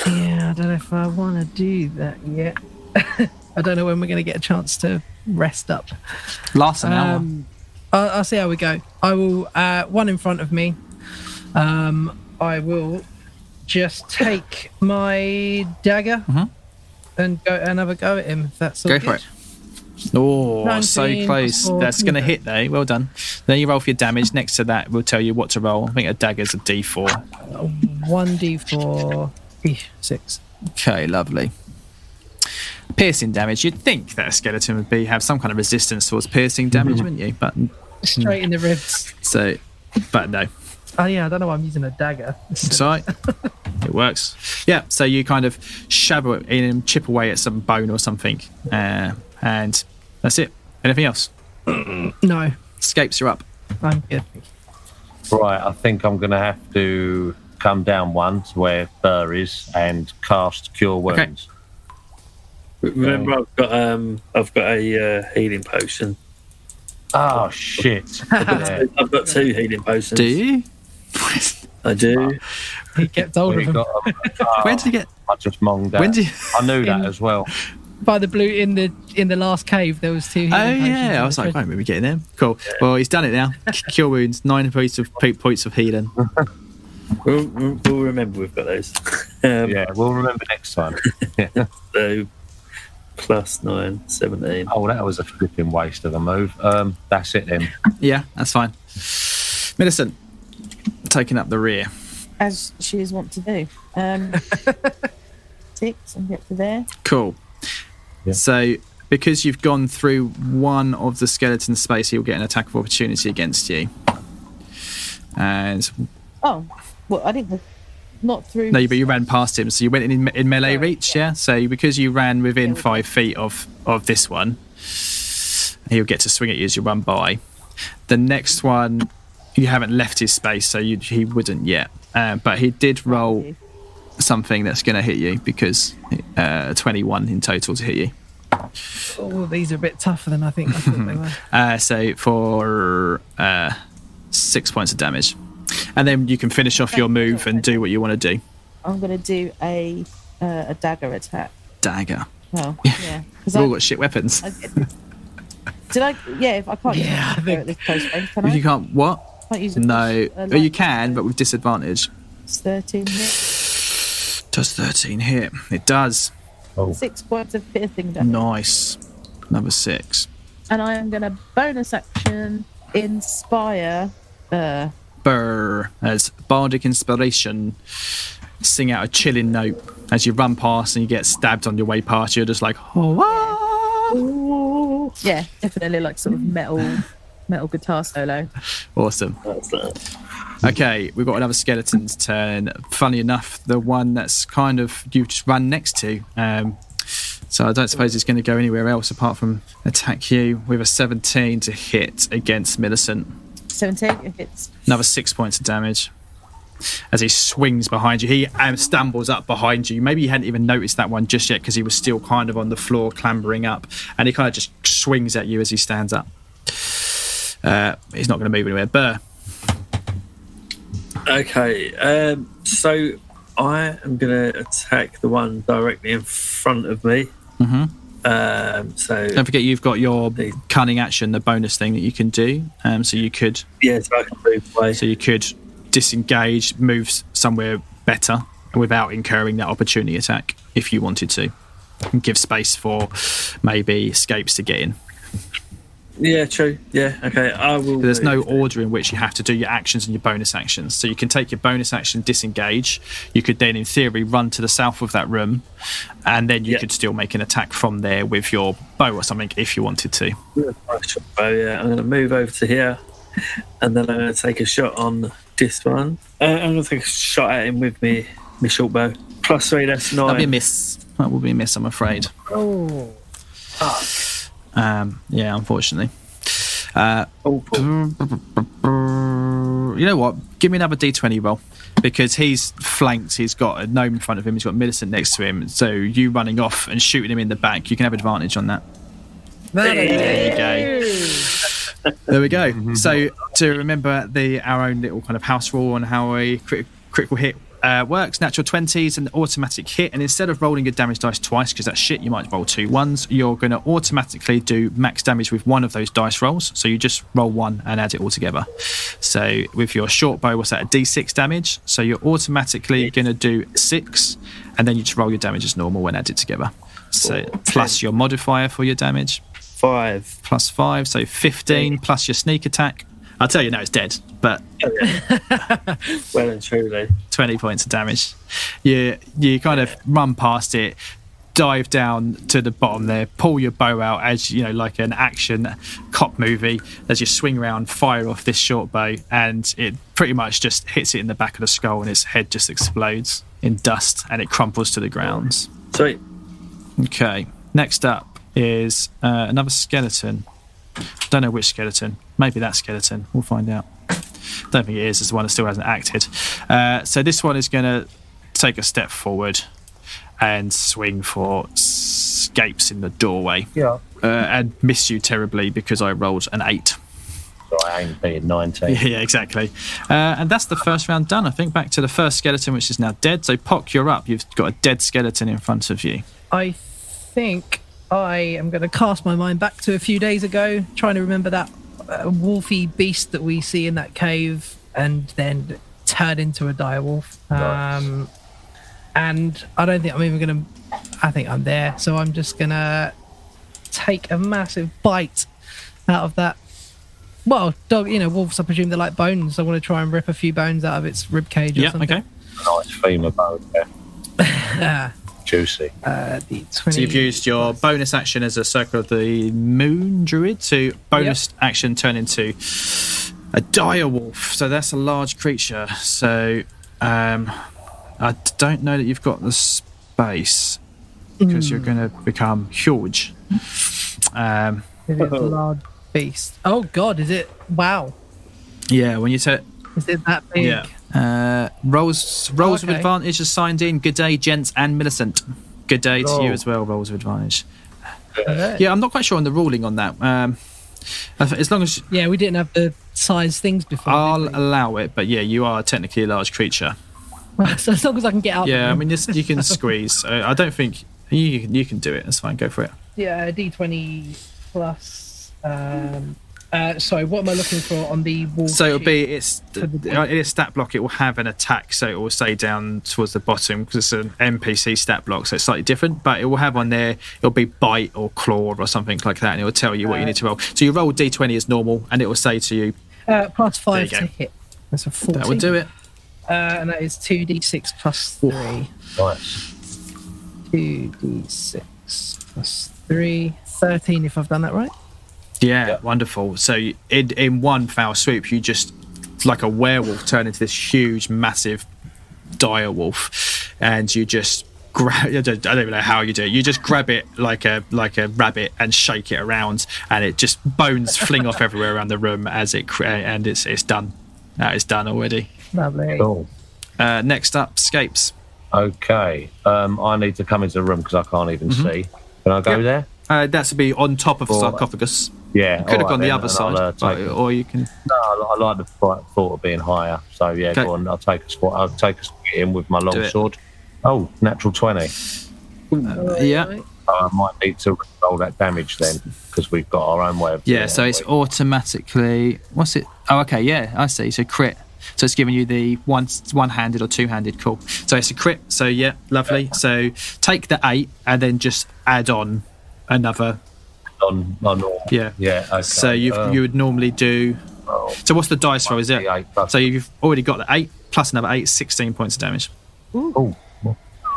Yeah, I don't know if I want to do that yet. I don't know when we're going to get a chance to rest up. Last an hour. I'll see how we go. I will. One in front of me. I will just take my dagger and go and have a go at him. If that's all Go good. for it. Oh, so 19 close. plus That's going to 4. hit though. Well done. Then you roll for your damage. Next to that, we'll tell you what to roll. I think a dagger's a D4. 1d4. 6. Okay, lovely. Piercing damage. You'd think that a skeleton would have some kind of resistance towards piercing damage, wouldn't you? But Straight in the ribs. but no. Oh yeah, I don't know why I'm using a dagger. It's all right. It works. Yeah, so you kind of shove it in and chip away at some bone or something. And that's it. Anything else? No, Escapes, you're up. I'm good. Right, I think I'm going to have to come down one to where Burr is and cast Cure Wounds. Remember, I've got a healing potion. Oh, shit. Yeah. I've got 2 healing potions. Do you? I do. He kept hold of We him got Where did you get? I just monged out. When did you? I knew that as well. by the blue in the last cave. There was 2 healing Oh potions in yeah, I the was like, treasure. wait, maybe getting them. Cool. Well, he's done it now. Cure wounds, 9 points of healing. We'll remember we've got those. Yeah, we'll remember next time. So plus 9, 17. Oh, that was a flipping waste of a move. That's it then. Yeah, that's fine. Millicent, taking up the rear. As she is wont to do. 6 and get to there. Cool. Yeah. So because you've gone through one of the skeleton space, he'll get an attack of opportunity against you. And Oh, well, I didn't. Not through. no, but you ran past him, so you went in melee Sorry, reach. Yeah. So because you ran within 5 feet of this one, he'll get to swing at you as you run by. The next one, you haven't left his space, so he wouldn't yet. But he did roll something that's going to hit you because 21 in total to hit you. Oh, these are a bit tougher than I thought they were. So for 6 points of damage. And then you can finish off your move and do what you want to do. I'm going to do a dagger attack. Dagger. Well, yeah. We've all got shit weapons. Did I? Yeah, if I can't use Yeah, a dagger at this close range, can I? You can't what? Can't use a No. push, You can, but with disadvantage. It's 13 hit. Does 13 hit? It does. 6 points of piercing damage. Nice. Another 6. And I am going to bonus action inspire. Burr. As bardic inspiration. Sing out a chilling note as you run past and you get stabbed on your way past. You're just like, oh. Yeah, definitely like sort of metal guitar solo. Awesome. Okay, we've got another skeleton's turn. Funny enough, the one that's kind of you've just run next to. So I don't suppose it's going to go anywhere else apart from attack you with a 17 to hit against Millicent. 17 it hits. Another 6 points of damage. As he swings behind you, he stumbles up behind you. Maybe you hadn't even noticed that one just yet because he was still kind of on the floor clambering up, and he kind of just swings at you as he stands up. He's not going to move anywhere. Burr. Okay, so I am going to attack the one directly in front of me. So Don't forget you've got your cunning action, the bonus thing that you can do. So you could, so I can move away. so you could disengage, move somewhere better without incurring that opportunity attack if you wanted to, and give space for maybe escapes to get in. Yeah, true. Yeah, okay. I will. There's no order in which you have to do your actions and your bonus actions. So you can take your bonus action, disengage. You could then, in theory, run to the south of that room, and then you could still make an attack from there with your bow or something if you wanted to. Yeah, I'm going to move over to here, and then I'm going to take a shot on this one. I'm going to take a shot at him with my short bow. +3, that's 9. That'll be a miss. That will be a miss, I'm afraid. Oh. Yeah, unfortunately. Oh, You know what? Give me another D20 roll. Because he's flanked, he's got a gnome in front of him, he's got Millicent next to him. So you running off and shooting him in the back, you can have advantage on that. There you go. There we go. So to remember our own little kind of house rule on how a critical hit works, natural 20 is an automatic hit, and instead of rolling your damage dice twice, because that's shit, you might roll 2 ones, you're going to automatically do max damage with one of those dice rolls. So you just roll one and add it all together. So with your short bow, what's that, a d6 damage? So you're automatically going to do 6, and then you just roll your damage as normal when added together. So plus your modifier for your damage. 5. Plus 5, so 15 plus your sneak attack. I'll tell you now it's dead, but Well and truly. 20 points of damage. You kind of run past it, dive down to the bottom there, pull your bow out as you know, like an action cop movie, as you swing around, fire off this short bow, and it pretty much just hits it in the back of the skull, and its head just explodes in dust and it crumples to the ground. Sweet. Okay, next up is another skeleton. Don't know which skeleton. Maybe that skeleton. We'll find out. Don't think it is. It's the one that still hasn't acted. So this one is going to take a step forward and swing for escapes in the doorway. Yeah. And miss you terribly because I rolled an 8. So I ain't being 19. Yeah, exactly. And that's the first round done. I think back to the first skeleton, which is now dead. So Pock, you're up. You've got a dead skeleton in front of you. I think I am going to cast my mind back to a few days ago, trying to remember that wolfy beast that we see in that cave and then turn into a dire wolf. Nice. And I don't think I'm even going to... I think I'm there. So I'm just going to take a massive bite out of that. Well, dog, wolves, I presume they like bones. I want to try and rip a few bones out of its rib cage or something. Okay. Nice femur bone, yeah. Juicy. The 20 So you've used your bonus action as a Circle of the Moon druid to bonus action turn into a dire wolf. So that's a large creature. So I don't know that you've got the space because you're going to become huge. Is it a large beast? Oh God, is it? Wow. Yeah, when you take Is it that big? Yeah. Rolls with Okay. advantage are signed in. Good day, gents and Millicent. Good day to you as well. Rolls with advantage. Yeah, I'm not quite sure on the ruling on that. As long as Yeah, we didn't have the size things before. I'll did allow it, but yeah, you are technically a large creature. we? So as long as I can get out. Yeah, I the mean you can squeeze. I don't think you can do it. That's fine. Go for it. yeah, D20 plus. Sorry, what am I looking for on the wall? So it'll sheet? be in a stat block. It will have an attack, so it will say down towards the bottom because it's an NPC stat block, so it's slightly different. But it will have on there. It'll be bite or claw or something like that, and it will tell you what you need to roll. So you roll D20 as normal, and it will say to you, plus 5 There you to go. hit. That's a 14. "That will do it." And that is 2d6 plus 3. Nice. 2d6 plus 3. 13 if I've done that right. Yeah, wonderful. So in one foul swoop, you just like a werewolf turn into this huge, massive dire wolf, and you just grab. I don't even know how you do it. You just grab it like a rabbit and shake it around, and it just bones fling off everywhere around the room as and it's done. That is done already. Lovely. Cool. Next up, Scapes. Okay. I need to come into the room because I can't even see. Can I go there? That would be on top of the Or- sarcophagus. Yeah. Could have all gone right the then, other and side, I'll, take or you can. No, I like the thought of being higher. So yeah, Okay. go on. I'll take a squat. I'll take a swing in with my long it. sword. Oh, natural 20. Yeah. I might need to roll that damage then because we've got our own way of doing Yeah, it, so it's haven't we? automatically. What's it? Oh, okay, yeah, I see. So crit. So it's giving you the one-handed or two-handed. Cool. So it's a crit. So yeah, lovely. So take the 8 and then just add on another. on normal. Yeah. Yeah. Okay. So you would normally do. oh, So what's the dice roll? Is it? 8 plus- So you've already got the 8 plus another 8, 16 points of damage. Oh,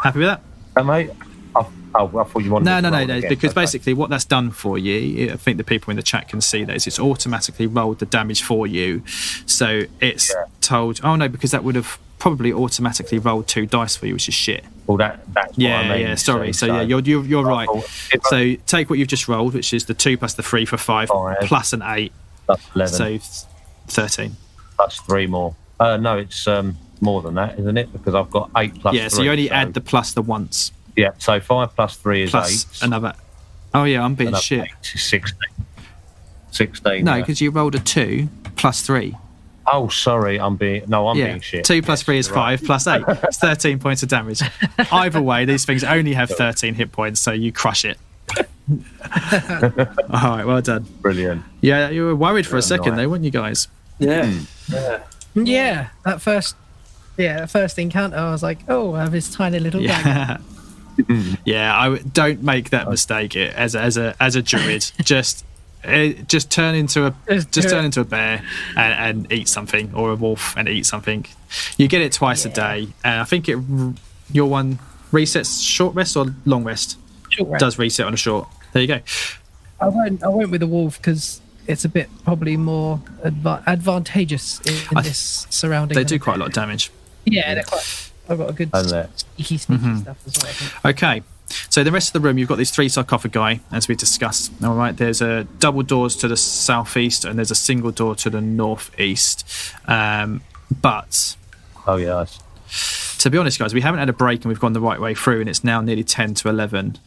Happy with that? mate. I thought you wanted. No, to no, no, roll no. again. Because Okay. basically, what that's done for you, I think the people in the chat can see that, is it's automatically rolled the damage for you. So it's told. Oh no, because that would have probably automatically rolled 2 dice for you, which is shit. Well, that's what Yeah, I mean. yeah. Sorry. see, So yeah, you're right. if I- So take what you've just rolled, which is the 2 plus the 3 for 5, Five. plus an 8, plus 11 so 13. plus 3 more. No, it's more than that, isn't it? Because I've got 8 plus 3. Yeah. So you only add the plus the once, Yeah. So 5 plus 3 is plus 8. another. Oh yeah, I'm being Another shit. 8 is 16. 16. No, yeah. because you rolled a 2 plus 3. Oh, sorry. I'm being shit. 2 plus 3 is 5 plus 8. It's 13 points of damage. Either way, these things only have 13 hit points, so you crush it. All right, well done. Brilliant. Yeah, you were worried for a second, nice. though, weren't you guys? Yeah. Yeah, that first encounter, I was like, oh, I have this tiny little dagger. Yeah, yeah. Don't make that mistake as a druid. Just turn into a bear and eat something, or a wolf and eat something. You get it twice a day, and I think your one resets short rest or long rest. Short rest. Does reset on a short. There you go. I went with the wolf because it's a bit probably more advantageous in this surrounding. They do quite a lot of damage. Yeah, they're quite. I've got a good And there. sneaky stuff as well. I think. Okay, so the rest of the room, you've got these 3 sarcophagi, as we discussed. All right, there's a double doors to the southeast, and there's a single door to the northeast. But Oh, yeah. to be honest, guys, we haven't had a break, and we've gone the right way through, and it's now nearly 10 to 11.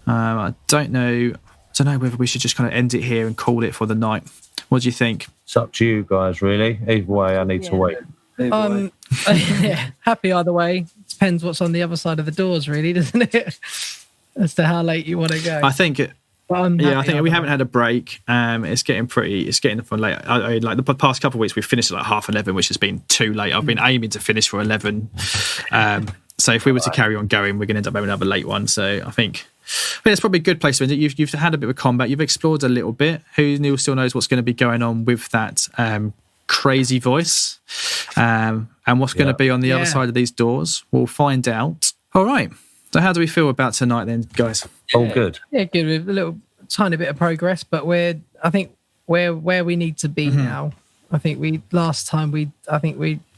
I don't know whether we should just kind of end it here and call it for the night. What do you think? It's up to you guys, really. Either way, I need to wait. Yeah, happy either way. Depends what's on the other side of the doors, really, doesn't it? As to how late you want to go. I think But I'm Yeah, I happy think either we way. haven't had a break. It's getting fun late. Like the past couple of weeks, we've finished at like 11:30, which has been too late. I've been aiming to finish for 11. So if we were to carry on going, we're going to end up having another late one. So I think it's probably a good place to end it. You've had a bit of combat. You've explored a little bit. Who still knows what's going to be going on with that crazy voice, and what's going to be on the other side of these doors? We'll find out. All right. So how do we feel about tonight then, guys? All good. Yeah, good. With a little tiny bit of progress, but I think where we need to be now. I think we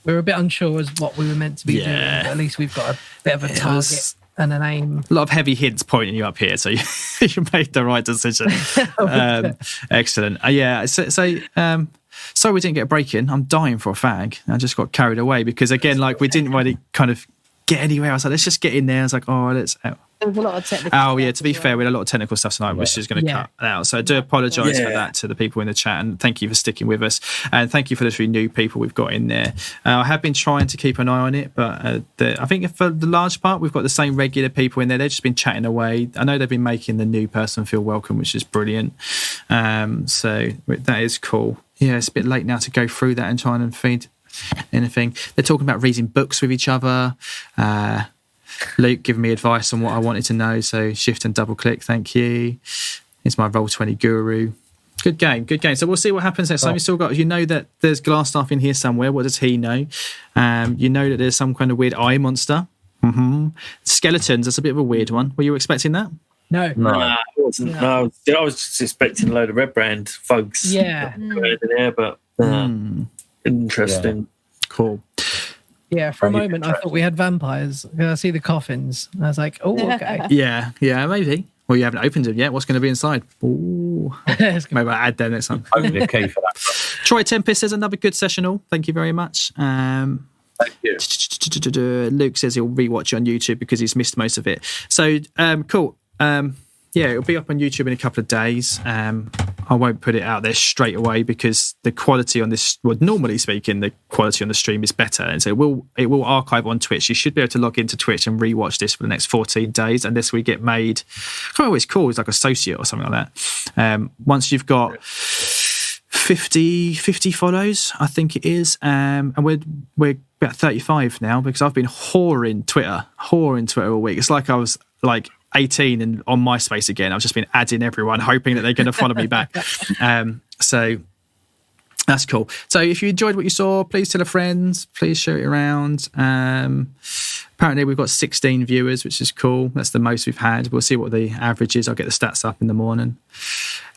were a bit unsure as what we were meant to be doing. But at least we've got a bit of a target and an aim. A lot of heavy hints pointing you up here, so you made the right decision. Excellent. sorry we didn't get a break in. I'm dying for a fag. I just got carried away because, again, like we didn't really kind of get anywhere. I was like, let's just get in there. I was like, oh, let's... There was a lot of technical yeah, to be fair, we had a lot of technical stuff tonight, which is going to cut out. So I do apologise for that to the people in the chat, and thank you for sticking with us. And thank you for the 3 new people we've got in there. I have been trying to keep an eye on it, but I think for the large part, we've got the same regular people in there. They've just been chatting away. I know they've been making the new person feel welcome, which is brilliant. So that is cool. Yeah, it's a bit late now to go through that and try and feed anything. They're talking about reading books with each other. Luke giving me advice on what I wanted to know, so shift and double click, thank you. It's my Roll20 guru. Good game. So we'll see what happens next time. You still got, you know that there's Glassstaff in here somewhere. What does he know? You know that there's some kind of weird eye monster. Skeletons, that's a bit of a weird one. Were you expecting that? No. I wasn't. No, I was just expecting a load of Redbrand folks. Yeah. There, but interesting. Yeah. Cool. Yeah, for a moment I thought we had vampires. I see the coffins. I was like, oh, okay. Yeah, maybe. Well, you haven't opened them yet. What's going to be inside? Ooh. Maybe I'll add them next time. Only a key for that. Troy Tempest says another good session all. Thank you very much. Thank you. Luke says he'll rewatch it on YouTube because he's missed most of it. So, cool. Yeah, it'll be up on YouTube in a couple of days. I won't put it out there straight away because the quality on this, well, normally speaking, the quality on the stream is better. And so it will archive on Twitch. You should be able to log into Twitch and rewatch this for the next 14 days unless we get made, I don't know what it's called, it's like associate or something like that. Once you've got 50 follows, I think it is. And we're about 35 now because I've been whoring Twitter all week. It's like I was like 18 and on MySpace again. I've just been adding everyone, hoping that they're going to follow me back. So that's cool. So if you enjoyed what you saw, please tell a friend, please share it around. Apparently we've got 16 viewers, which is cool. That's the most we've had. We'll see what the average is. I'll get the stats up in the morning.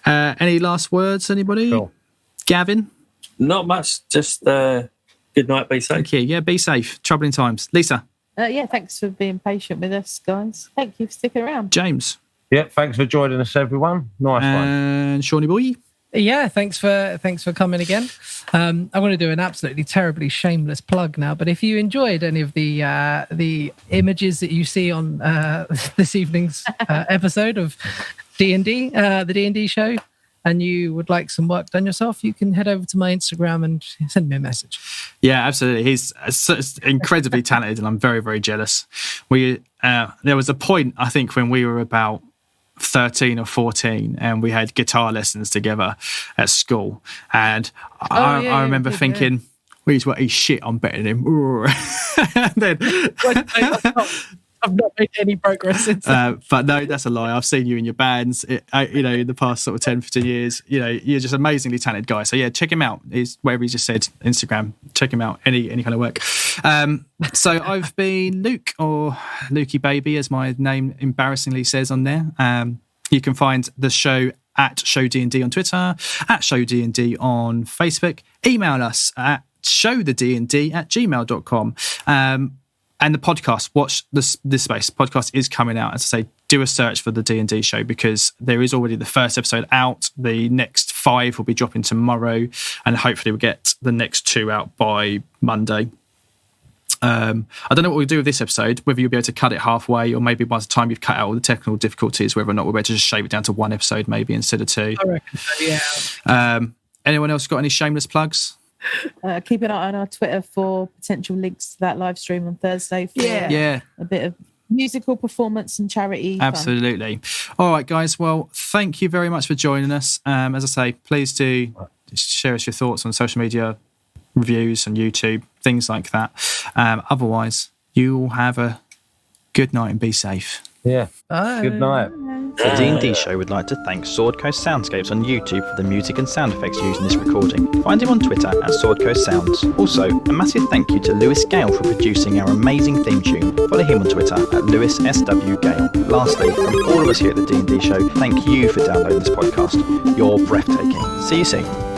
Any last words, anybody? Cool. Gavin? Not much, just good night, be safe. Thank you. Yeah, be safe. Troubling times. Lisa? Yeah, thanks for being patient with us, guys. Thank you for sticking around. James? Yeah, thanks for joining us, everyone. Nice one. And Shawnee boy? Yeah, thanks for coming again. I'm going to do an absolutely terribly shameless plug now, but if you enjoyed any of the images that you see on this evening's episode of D&D, the D&D show, and you would like some work done yourself, you can head over to my Instagram and send me a message. Yeah, absolutely. He's incredibly talented, and I'm very, very jealous. There was a point, I think, when we were about 13 or 14 and we had guitar lessons together at school. And I remember thinking, well, he's shit, I'm better than him. And then... I've not made any progress since then. But no, that's a lie. I've seen you in your bands, in the past sort of 10, 15 years. You're just an amazingly talented guy. So yeah, check him out. He's whatever he just said, Instagram. Check him out. Any kind of work. So I've been Luke, or Lukey Baby, as my name embarrassingly says on there. You can find the show at Show D&D on Twitter, at Show D&D on Facebook. Email us at showthednd@gmail.com. And the podcast, watch this space. Podcast is coming out. As I say, do a search for the D&D show because there is already the first episode out. The next 5 will be dropping tomorrow, and hopefully we'll get the next 2 out by Monday. I don't know what we'll do with this episode, whether you'll be able to cut it halfway or maybe by the time you've cut out all the technical difficulties, whether or not we'll be able to just shave it down to 1 episode maybe instead of 2. I reckon so, yeah. Anyone else got any shameless plugs? Keep an eye on our Twitter for potential links to that live stream on Thursday for a bit of musical performance and charity Absolutely. All right, guys. Well, thank you very much for joining us. As I say, please do share us your thoughts on social media, reviews on YouTube, things like that. Otherwise, you all have a good night and be safe. Yeah. Good night. The D&D show would like to thank Sword Coast Soundscapes on YouTube for the music and sound effects used in this recording. Find him on Twitter at Sword Coast Sounds. Also, a massive thank you to Lewis Gale for producing our amazing theme tune. Follow him on Twitter at LewisSW Gale. Lastly, from all of us here at the D&D show, thank you for downloading this podcast. You're breathtaking. See you soon.